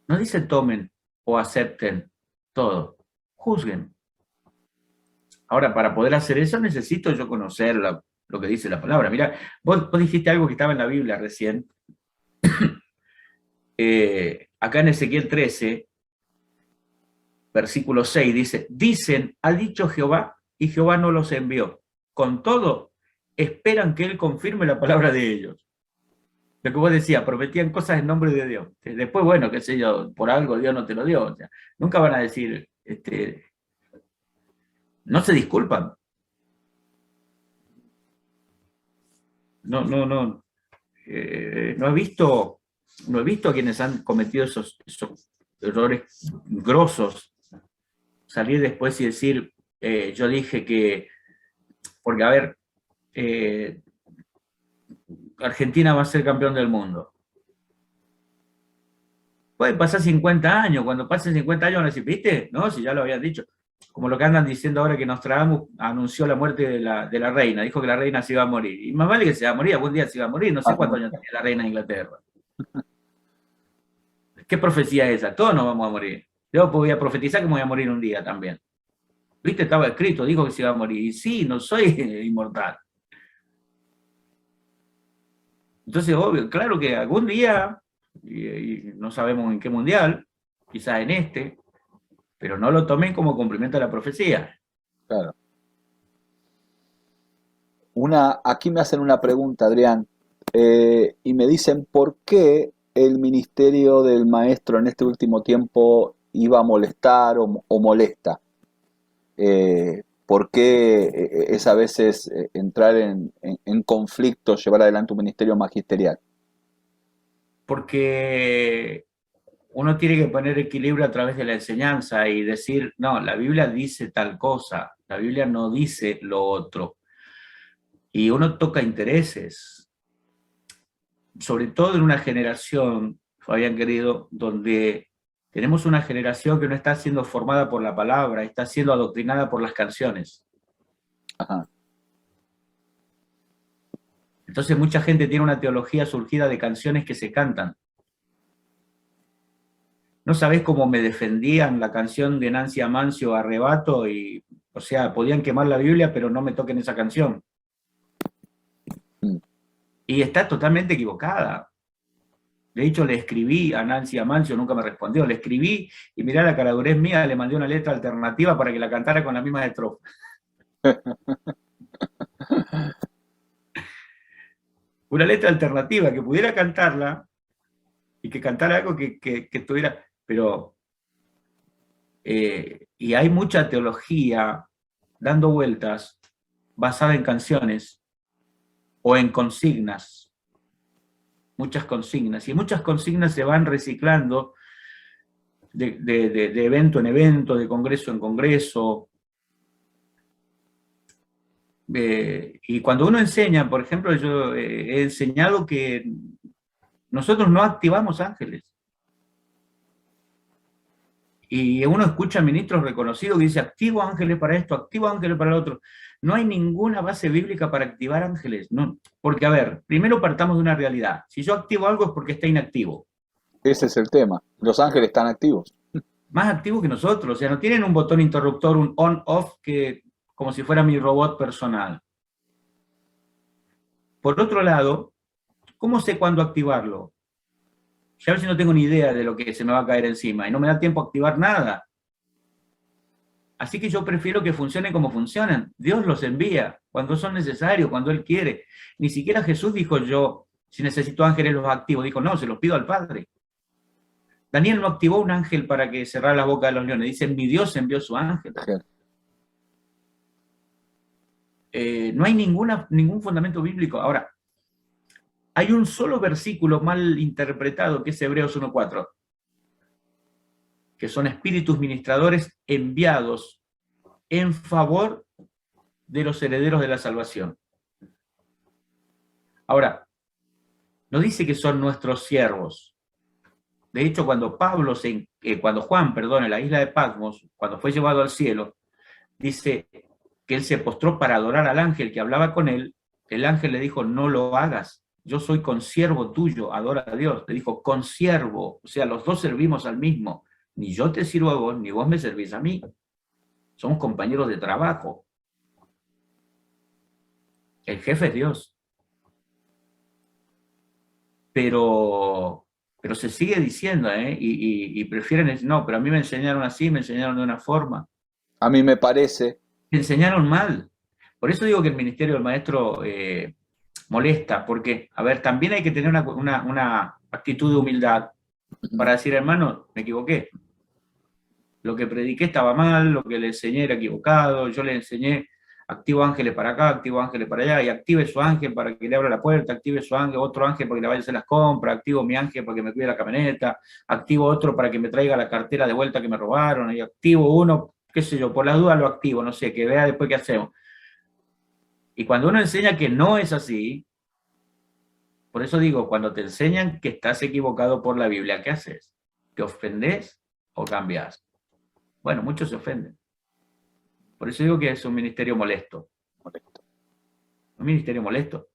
No dice tomen o acepten todo, juzguen. Ahora, para poder hacer eso necesito yo conocer lo que dice la palabra. Mira, vos dijiste algo que estaba en la Biblia recién. Acá en Ezequiel 13, versículo 6, dice, dicen, ha dicho Jehová, y Jehová no los envió. Con todo, esperan que Él confirme la palabra de ellos. Lo que vos decías, prometían cosas en nombre de Dios. Después, bueno, qué sé yo, por algo Dios no te lo dio. O sea, nunca van a decir, no se disculpan. No he visto a quienes han cometido esos errores grosos salir después y decir, yo dije que, porque a ver, Argentina va a ser campeón del mundo. Puede pasar 50 años, cuando pasen 50 años van a decir, ¿viste? No, si ya lo habían dicho. Como lo que andan diciendo ahora que Nostradamus anunció la muerte de la reina, dijo que la reina se iba a morir. Y más vale que se va a morir, algún día se iba a morir, no sé cuántos años tiene la reina de Inglaterra. ¿Qué profecía es esa? Todos nos vamos a morir. Yo voy a profetizar que me voy a morir un día también. ¿Viste? Estaba escrito, dijo que se iba a morir. Y sí, no soy inmortal. Entonces, obvio, claro que algún día, y no sabemos en qué mundial, quizás en este, pero no lo tomen como cumplimiento de la profecía. Claro. Aquí me hacen una pregunta, Adrián, y me dicen por qué el ministerio del maestro en este último tiempo iba a molestar o molesta. ¿Por qué es a veces entrar en conflicto, llevar adelante un ministerio magisterial? Porque uno tiene que poner equilibrio a través de la enseñanza y decir, no, la Biblia dice tal cosa, la Biblia no dice lo otro. Y uno toca intereses, sobre todo en una generación, Fabián querido, donde tenemos una generación que no está siendo formada por la palabra, está siendo adoctrinada por las canciones. Ajá. Entonces mucha gente tiene una teología surgida de canciones que se cantan. No sabés cómo me defendían la canción de Nancy Amancio, Arrebato, y, o sea, podían quemar la Biblia, pero no me toquen esa canción. Mm. Y está totalmente equivocada. De hecho, le escribí a Nancy Amancio, nunca me respondió, le escribí y mirá la caradurez mía, le mandé una letra alternativa para que la cantara con la misma estrofa. Una letra alternativa, que pudiera cantarla y que cantara algo que tuviera, pero... y hay mucha teología dando vueltas basada en canciones o en consignas, muchas consignas, y muchas consignas se van reciclando de evento en evento, de congreso en congreso. Y cuando uno enseña, por ejemplo, yo he enseñado que nosotros no activamos ángeles. Y uno escucha ministros reconocidos que dicen, activo ángeles para esto, activo ángeles para lo otro. No hay ninguna base bíblica para activar ángeles. No. Porque, a ver, primero partamos de una realidad. Si yo activo algo es porque está inactivo. Ese es el tema. Los ángeles están activos. Más activos que nosotros. O sea, no tienen un botón interruptor, un on-off, que como si fuera mi robot personal. Por otro lado, ¿cómo sé cuándo activarlo? Ya a ver si no tengo ni idea de lo que se me va a caer encima y no me da tiempo a activar nada. Así que yo prefiero que funcionen como funcionan. Dios los envía cuando son necesarios, cuando Él quiere. Ni siquiera Jesús dijo yo, si necesito ángeles los activo. Dijo, no, se los pido al Padre. Daniel no activó un ángel para que cerrara la boca de los leones. Dice, mi Dios envió su ángel. No hay ningún fundamento bíblico. Ahora, hay un solo versículo mal interpretado, que es Hebreos 1:4, que son espíritus ministradores enviados en favor de los herederos de la salvación. Ahora, no dice que son nuestros siervos. De hecho, cuando Juan, en la isla de Patmos, cuando fue llevado al cielo, dice que él se postró para adorar al ángel que hablaba con él. El ángel le dijo, no lo hagas, yo soy consiervo tuyo, adora a Dios. Le dijo, consiervo, o sea, los dos servimos al mismo. Ni yo te sirvo a vos, ni vos me servís a mí. Somos compañeros de trabajo. El jefe es Dios. Pero se sigue diciendo, y prefieren decir, no, pero a mí me enseñaron así, me enseñaron de una forma. A mí me parece. Me enseñaron mal. Por eso digo que el ministerio del maestro molesta, porque, a ver, también hay que tener una actitud de humildad para decir, hermano, me equivoqué. Lo que prediqué estaba mal, lo que le enseñé era equivocado, yo le enseñé, activo ángeles para acá, activo ángeles para allá, y active su ángel para que le abra la puerta, active su ángel, otro ángel para que le vaya a hacer las compras, activo mi ángel para que me cuide la camioneta, activo otro para que me traiga la cartera de vuelta que me robaron, y activo uno, qué sé yo, por las dudas lo activo, no sé, que vea después qué hacemos. Y cuando uno enseña que no es así, por eso digo, cuando te enseñan que estás equivocado por la Biblia, ¿qué haces? ¿Te ofendés o cambiás? Bueno, muchos se ofenden. Por eso digo que es un ministerio molesto. Un ministerio molesto.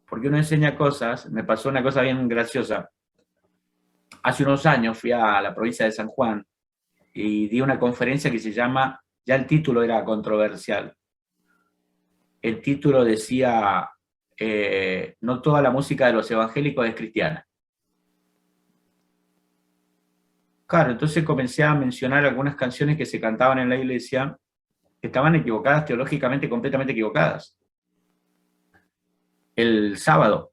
Porque uno enseña cosas. Me pasó una cosa bien graciosa. Hace unos años fui a la provincia de San Juan y di una conferencia que se llama, ya el título era controversial. El título decía, no toda la música de los evangélicos es cristiana. Claro, entonces comencé a mencionar algunas canciones que se cantaban en la iglesia que estaban equivocadas, teológicamente completamente equivocadas. El sábado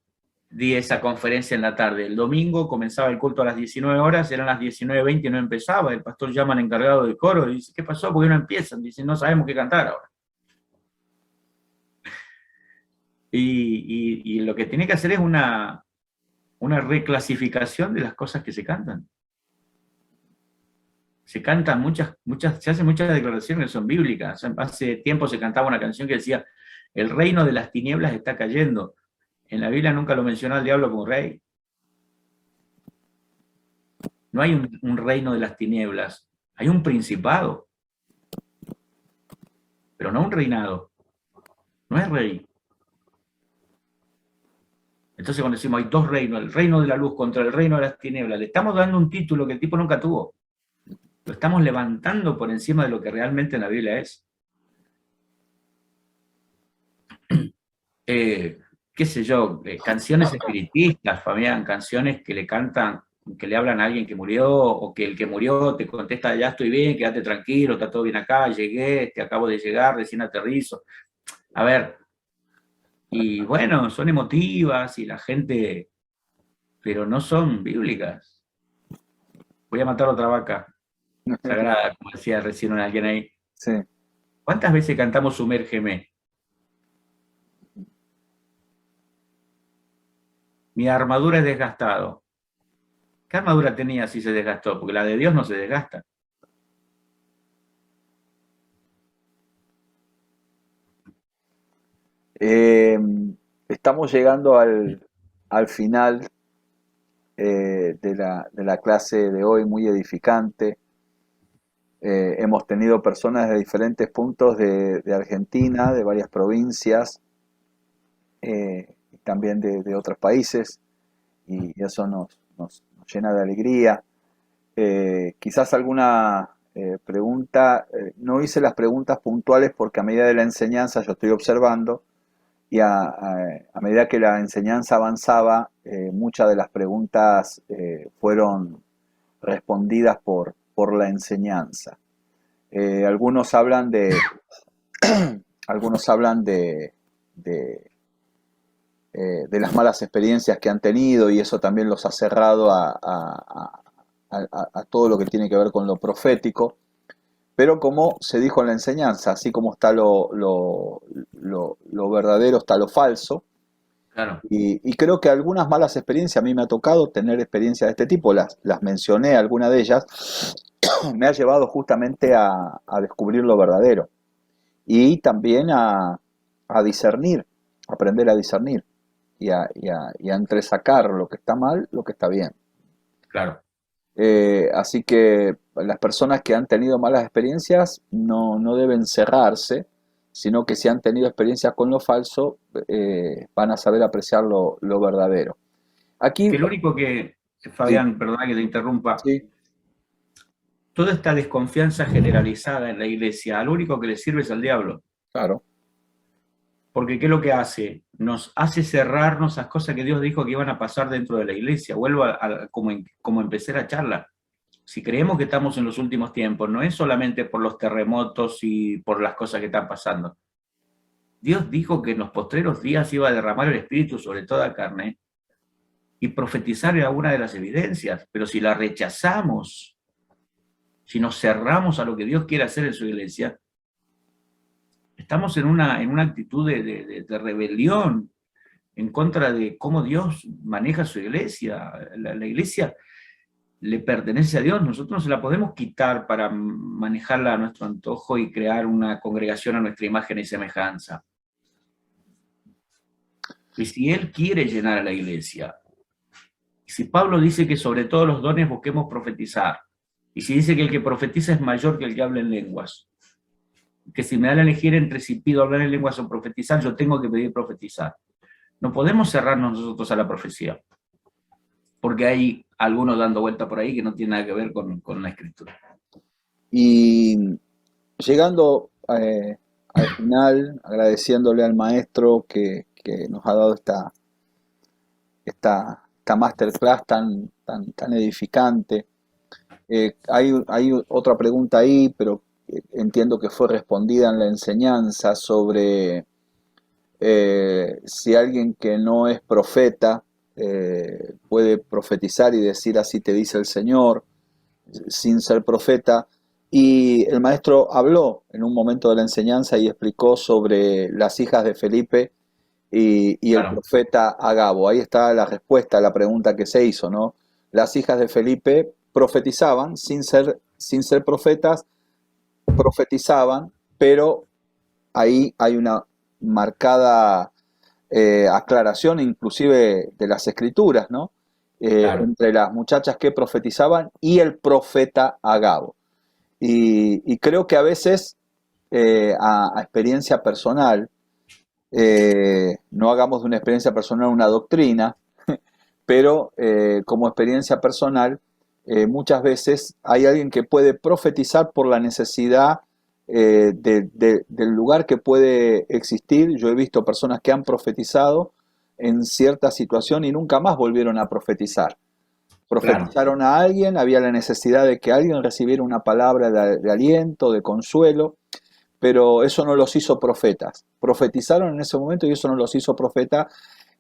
di esa conferencia en la tarde. El domingo comenzaba el culto a las 19 horas, eran las 19:20 y no empezaba. El pastor llama al encargado del coro y dice, ¿qué pasó? ¿Por qué no empiezan? Dice, no sabemos qué cantar ahora. Y lo que tiene que hacer es una reclasificación de las cosas que se cantan. Se cantan se hacen muchas declaraciones que son bíblicas. Hace tiempo se cantaba una canción que decía, el reino de las tinieblas está cayendo. En la Biblia nunca lo mencionó al diablo como rey. No hay un reino de las tinieblas, hay un principado, pero no un reinado, no es rey. Entonces cuando decimos hay dos reinos, el reino de la luz contra el reino de las tinieblas, le estamos dando un título que el tipo nunca tuvo. Lo estamos levantando por encima de lo que realmente en la Biblia es. Qué sé yo, canciones espiritistas, Fabián, canciones que le cantan, que le hablan a alguien que murió, o que el que murió te contesta, ya estoy bien, quédate tranquilo, está todo bien acá, llegué, te acabo de llegar, recién aterrizo. A ver, y bueno, son emotivas y la gente, pero no son bíblicas. Voy a matar otra vaca sagrada, como decía recién alguien ahí. Sí. ¿Cuántas veces cantamos Sumérgeme? Mi armadura es desgastado. ¿Qué armadura tenía si se desgastó? Porque la de Dios no se desgasta. Estamos llegando al final de la clase de hoy, muy edificante. Hemos tenido personas de diferentes puntos de Argentina, de varias provincias, y también de otros países, y eso nos llena de alegría. Quizás alguna pregunta, no hice las preguntas puntuales porque a medida de la enseñanza yo estoy observando y a medida que la enseñanza avanzaba, muchas de las preguntas fueron respondidas por la enseñanza. Algunos hablan algunos hablan de las malas experiencias que han tenido y eso también los ha cerrado a todo lo que tiene que ver con lo profético. Pero como se dijo en la enseñanza, así como está lo verdadero, está lo falso. Claro. Y creo que algunas malas experiencias, a mí me ha tocado tener experiencias de este tipo, las mencioné, alguna de ellas, me ha llevado justamente a descubrir lo verdadero. Y también a discernir, aprender a discernir y a entresacar lo que está mal, lo que está bien. Claro. Así que las personas que han tenido malas experiencias no deben cerrarse, sino que si han tenido experiencias con lo falso, van a saber apreciar lo verdadero. Aquí, Que lo único que, sí, Fabián, perdona que te interrumpa, sí, toda esta desconfianza generalizada en la iglesia, al único que le sirve es al diablo. claro, Porque ¿qué es lo que hace? Nos hace cerrarnos a cosas que Dios dijo que iban a pasar dentro de la iglesia. Vuelvo como empecé la charla. Si creemos que estamos en los últimos tiempos, no es solamente por los terremotos y por las cosas que están pasando. Dios dijo que en los postreros días iba a derramar el Espíritu sobre toda carne y profetizar era una de las evidencias. Pero si la rechazamos, si nos cerramos a lo que Dios quiere hacer en su iglesia, estamos en una actitud de rebelión en contra de cómo Dios maneja su iglesia. La iglesia le pertenece a Dios, nosotros no se la podemos quitar para manejarla a nuestro antojo y crear una congregación a nuestra imagen y semejanza. Y si Él quiere llenar a la iglesia, Y si Pablo dice que sobre todos los dones busquemos profetizar, y si dice que el que profetiza es mayor que el que habla en lenguas, que si me dan a elegir entre si pido hablar en lenguas o profetizar, yo tengo que pedir profetizar. No podemos cerrarnos nosotros a la profecía, porque hay algunos dando vuelta por ahí que no tienen nada que ver con la escritura. Y llegando al final, agradeciéndole al maestro que nos ha dado esta masterclass tan edificante. Hay otra pregunta ahí, pero entiendo que fue respondida en la enseñanza sobre si alguien que no es profeta puede profetizar y decir así te dice el Señor, sin ser profeta. Y el maestro habló en un momento de la enseñanza y explicó sobre las hijas de Felipe y el Claro, profeta Agabo. Ahí está la respuesta a la pregunta que se hizo, ¿no? Las hijas de Felipe profetizaban sin ser profetas, profetizaban, pero ahí hay una marcada aclaración inclusive de las escrituras, ¿no? claro, Entre las muchachas que profetizaban y el profeta Agabo. Y creo que a veces, a experiencia personal, no hagamos de una experiencia personal una doctrina, pero como experiencia personal, muchas veces hay alguien que puede profetizar por la necesidad del lugar que puede existir. Yo he visto personas que han profetizado en cierta situación y nunca más volvieron a profetizar. claro, Profetizaron a alguien, había la necesidad de que alguien recibiera una palabra de aliento, de consuelo, pero eso no los hizo profetas. Profetizaron en ese momento y eso no los hizo profetas,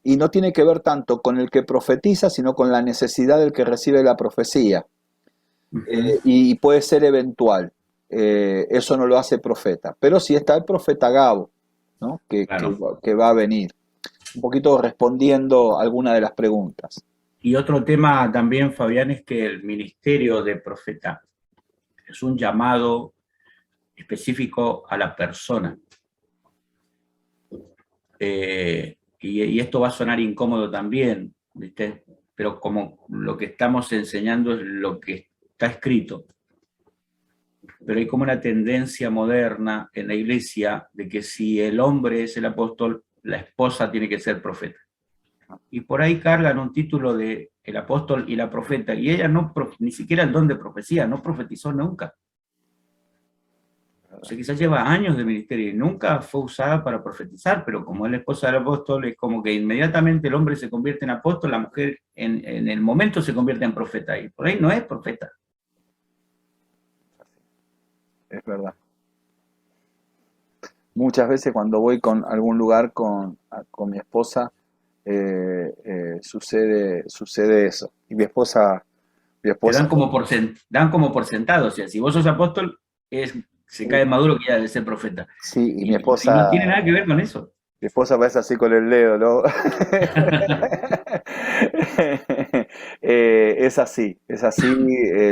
y no tiene que ver tanto con el que profetiza, sino con la necesidad del que recibe la profecía. uh-huh, Y puede ser eventual. Eso no lo hace profeta. Pero sí está el profeta Gabo, ¿no? claro. Que va a venir. Un poquito respondiendo a alguna de las preguntas. Y otro tema también, Fabián, es que el ministerio de profeta es un llamado específico a la persona. Y esto va a sonar incómodo también, ¿viste? Pero como lo que estamos enseñando es lo que está escrito. Pero hay como una tendencia moderna en la iglesia de que si el hombre es el apóstol, la esposa tiene que ser profeta. Y por ahí cargan un título de el apóstol y la profeta, y ella no, ni siquiera el don de profecía, no profetizó nunca. O sea, quizás lleva años de ministerio y nunca fue usada para profetizar, pero como es la esposa del apóstol, es como que inmediatamente el hombre se convierte en apóstol, la mujer en el momento se convierte en profeta, y por ahí no es profeta. Es verdad. Muchas veces cuando voy con algún lugar con mi esposa, sucede eso. Y mi Te esposa, dan como por sentado, o sea, si vos sos apóstol, se cae maduro que ya debe ser profeta. sí, y Y no tiene nada que ver con eso. mi esposa parece así con el dedo, ¿no? Es así,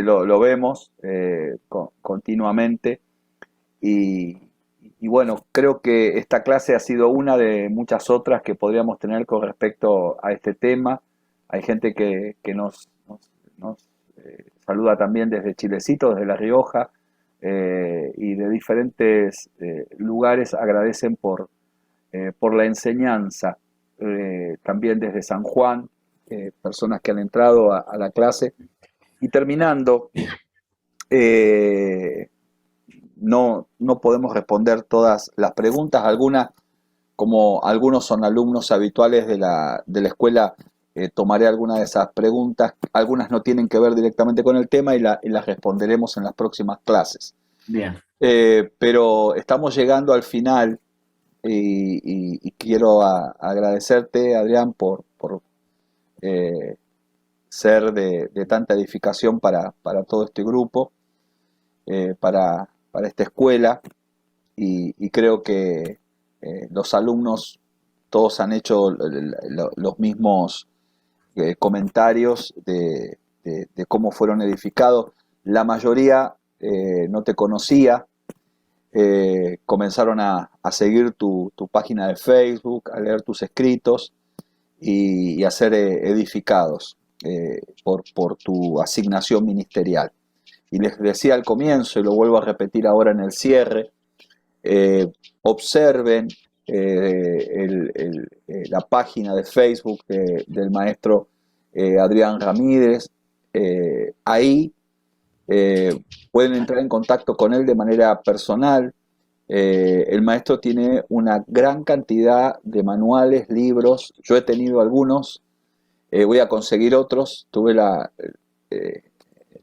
lo vemos continuamente. Y, y bueno, creo que esta clase ha sido una de muchas otras que podríamos tener con respecto a este tema. Hay gente que nos saluda también desde Chilecito, desde La Rioja, y de diferentes lugares agradecen por la enseñanza. También desde San Juan, personas que han entrado a la clase. Y terminando, eh, no podemos responder todas las preguntas, algunas, como algunos son alumnos habituales de la escuela, tomaré algunas de esas preguntas, algunas no tienen que ver directamente con el tema y las responderemos en las próximas clases. Bien. Pero estamos llegando al final y quiero agradecerte, Adrián, por ser de tanta edificación para todo este grupo, para esta escuela, y creo que los alumnos todos han hecho los mismos comentarios de cómo fueron edificados. La mayoría no te conocía, comenzaron a seguir tu página de Facebook, a leer tus escritos y a ser edificados. por tu asignación ministerial. Y les decía al comienzo, y lo vuelvo a repetir ahora en el cierre, observen la página de Facebook del maestro Adrián Ramírez. Ahí pueden entrar en contacto con él de manera personal. El maestro tiene una gran cantidad de manuales, libros. Yo he tenido algunos, voy a conseguir otros.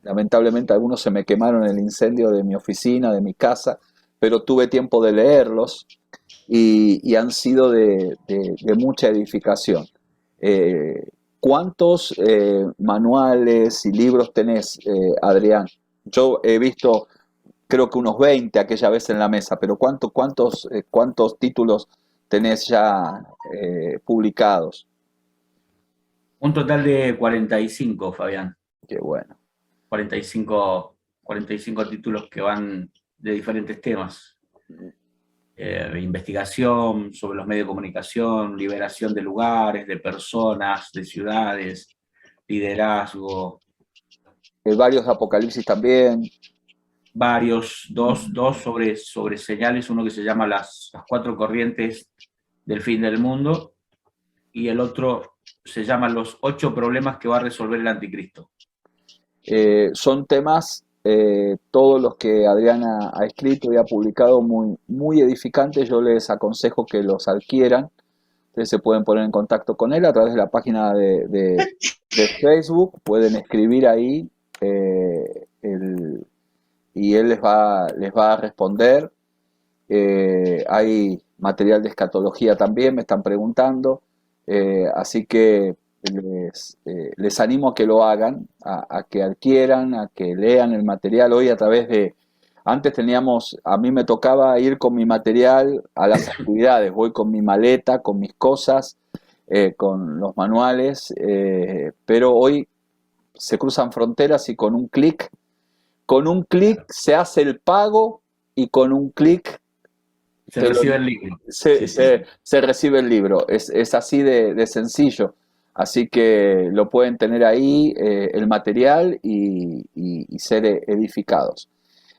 Lamentablemente algunos se me quemaron en el incendio de mi oficina, de mi casa, pero tuve tiempo de leerlos y han sido de mucha edificación. ¿Cuántos manuales y libros tenés, Adrián? Yo he visto, creo que unos 20 aquella vez en la mesa, pero ¿cuántos títulos tenés ya publicados? Un total de 45, Fabián. Qué bueno. 45 títulos que van de diferentes temas. Investigación sobre los medios de comunicación, liberación de lugares, de personas, de ciudades, liderazgo. Varios de Apocalipsis también. Varios, dos sobre señales, uno que se llama las 4 corrientes del fin del mundo, y el otro se llama los 8 problemas que va a resolver el anticristo. Son temas, todos los que Adriana ha escrito y ha publicado, muy, muy edificantes. Yo les aconsejo que los adquieran. Ustedes se pueden poner en contacto con él a través de la página de Facebook, pueden escribir ahí y él les va a responder. Hay material de escatología también, me están preguntando, así que les animo a que lo hagan, a que adquieran, a que lean el material. Hoy a través de... Antes a mí me tocaba ir con mi material a las actividades, voy con mi maleta, con mis cosas, con los manuales, pero hoy se cruzan fronteras y con un clic se hace el pago y con un clic se recibe el libro. Se recibe el libro. Es así de sencillo. Así que lo pueden tener ahí, el material, y ser edificados.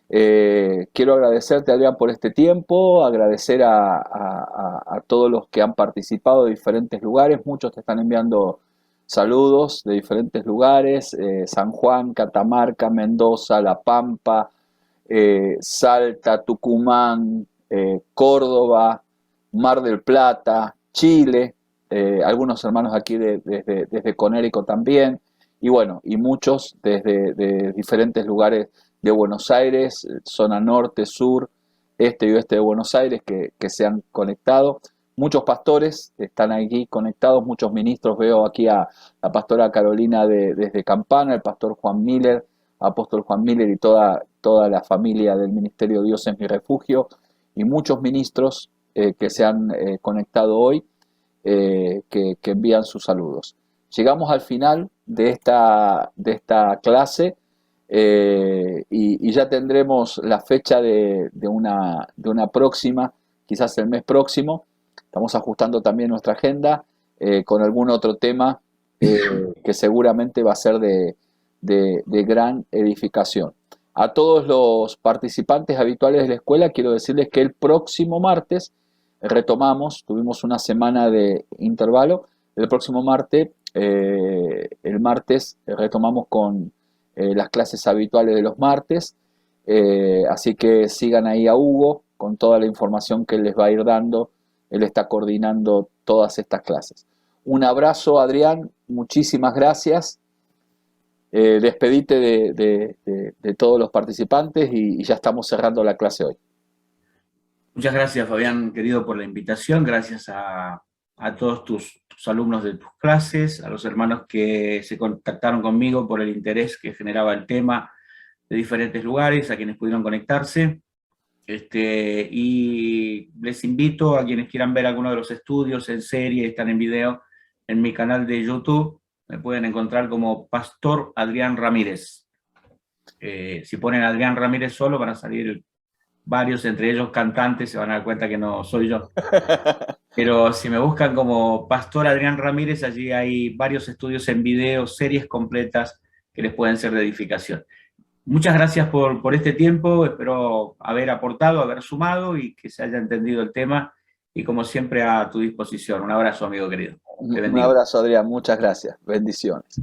Quiero agradecerte, Adrián, por este tiempo, agradecer a todos los que han participado de diferentes lugares. Muchos te están enviando saludos de diferentes lugares: San Juan, Catamarca, Mendoza, La Pampa, Salta, Tucumán, Córdoba, Mar del Plata, Chile, algunos hermanos aquí desde Conérico también, y bueno, y muchos de diferentes lugares de Buenos Aires, zona norte, sur, este y oeste de Buenos Aires, que se han conectado. Muchos pastores están aquí conectados, muchos ministros. Veo aquí a la pastora Carolina desde Campana, el pastor Juan Miller, apóstol Juan Miller, y toda la familia del Ministerio Dios es mi refugio, y muchos ministros que se han conectado hoy, que envían sus saludos. Llegamos al final de esta clase, y ya tendremos la fecha de una próxima, quizás el mes próximo. Estamos ajustando también nuestra agenda con algún otro tema que seguramente va a ser de gran edificación. A todos los participantes habituales de la escuela quiero decirles que el próximo martes retomamos, tuvimos una semana de intervalo. El próximo martes, el martes, retomamos con las clases habituales de los martes, así que sigan ahí a Hugo con toda la información que él les va a ir dando. Él está coordinando todas estas clases. Un abrazo, Adrián, muchísimas gracias. Despedite de todos los participantes y ya estamos cerrando la clase hoy. Muchas gracias, Fabián, querido, por la invitación. Gracias a todos tus alumnos de tus clases, a los hermanos que se contactaron conmigo por el interés que generaba el tema de diferentes lugares, a quienes pudieron conectarse. Y les invito a quienes quieran ver alguno de los estudios en serie, están en video en mi canal de YouTube. Me pueden encontrar como Pastor Adrián Ramírez. Si ponen Adrián Ramírez solo van a salir varios, entre ellos cantantes, se van a dar cuenta que no soy yo. Pero si me buscan como Pastor Adrián Ramírez, allí hay varios estudios en video, series completas que les pueden ser de edificación. Muchas gracias por este tiempo, espero haber aportado, haber sumado y que se haya entendido el tema y como siempre a tu disposición. Un abrazo, amigo querido. Te Un bendigo. abrazo, Adrián, muchas gracias. Bendiciones.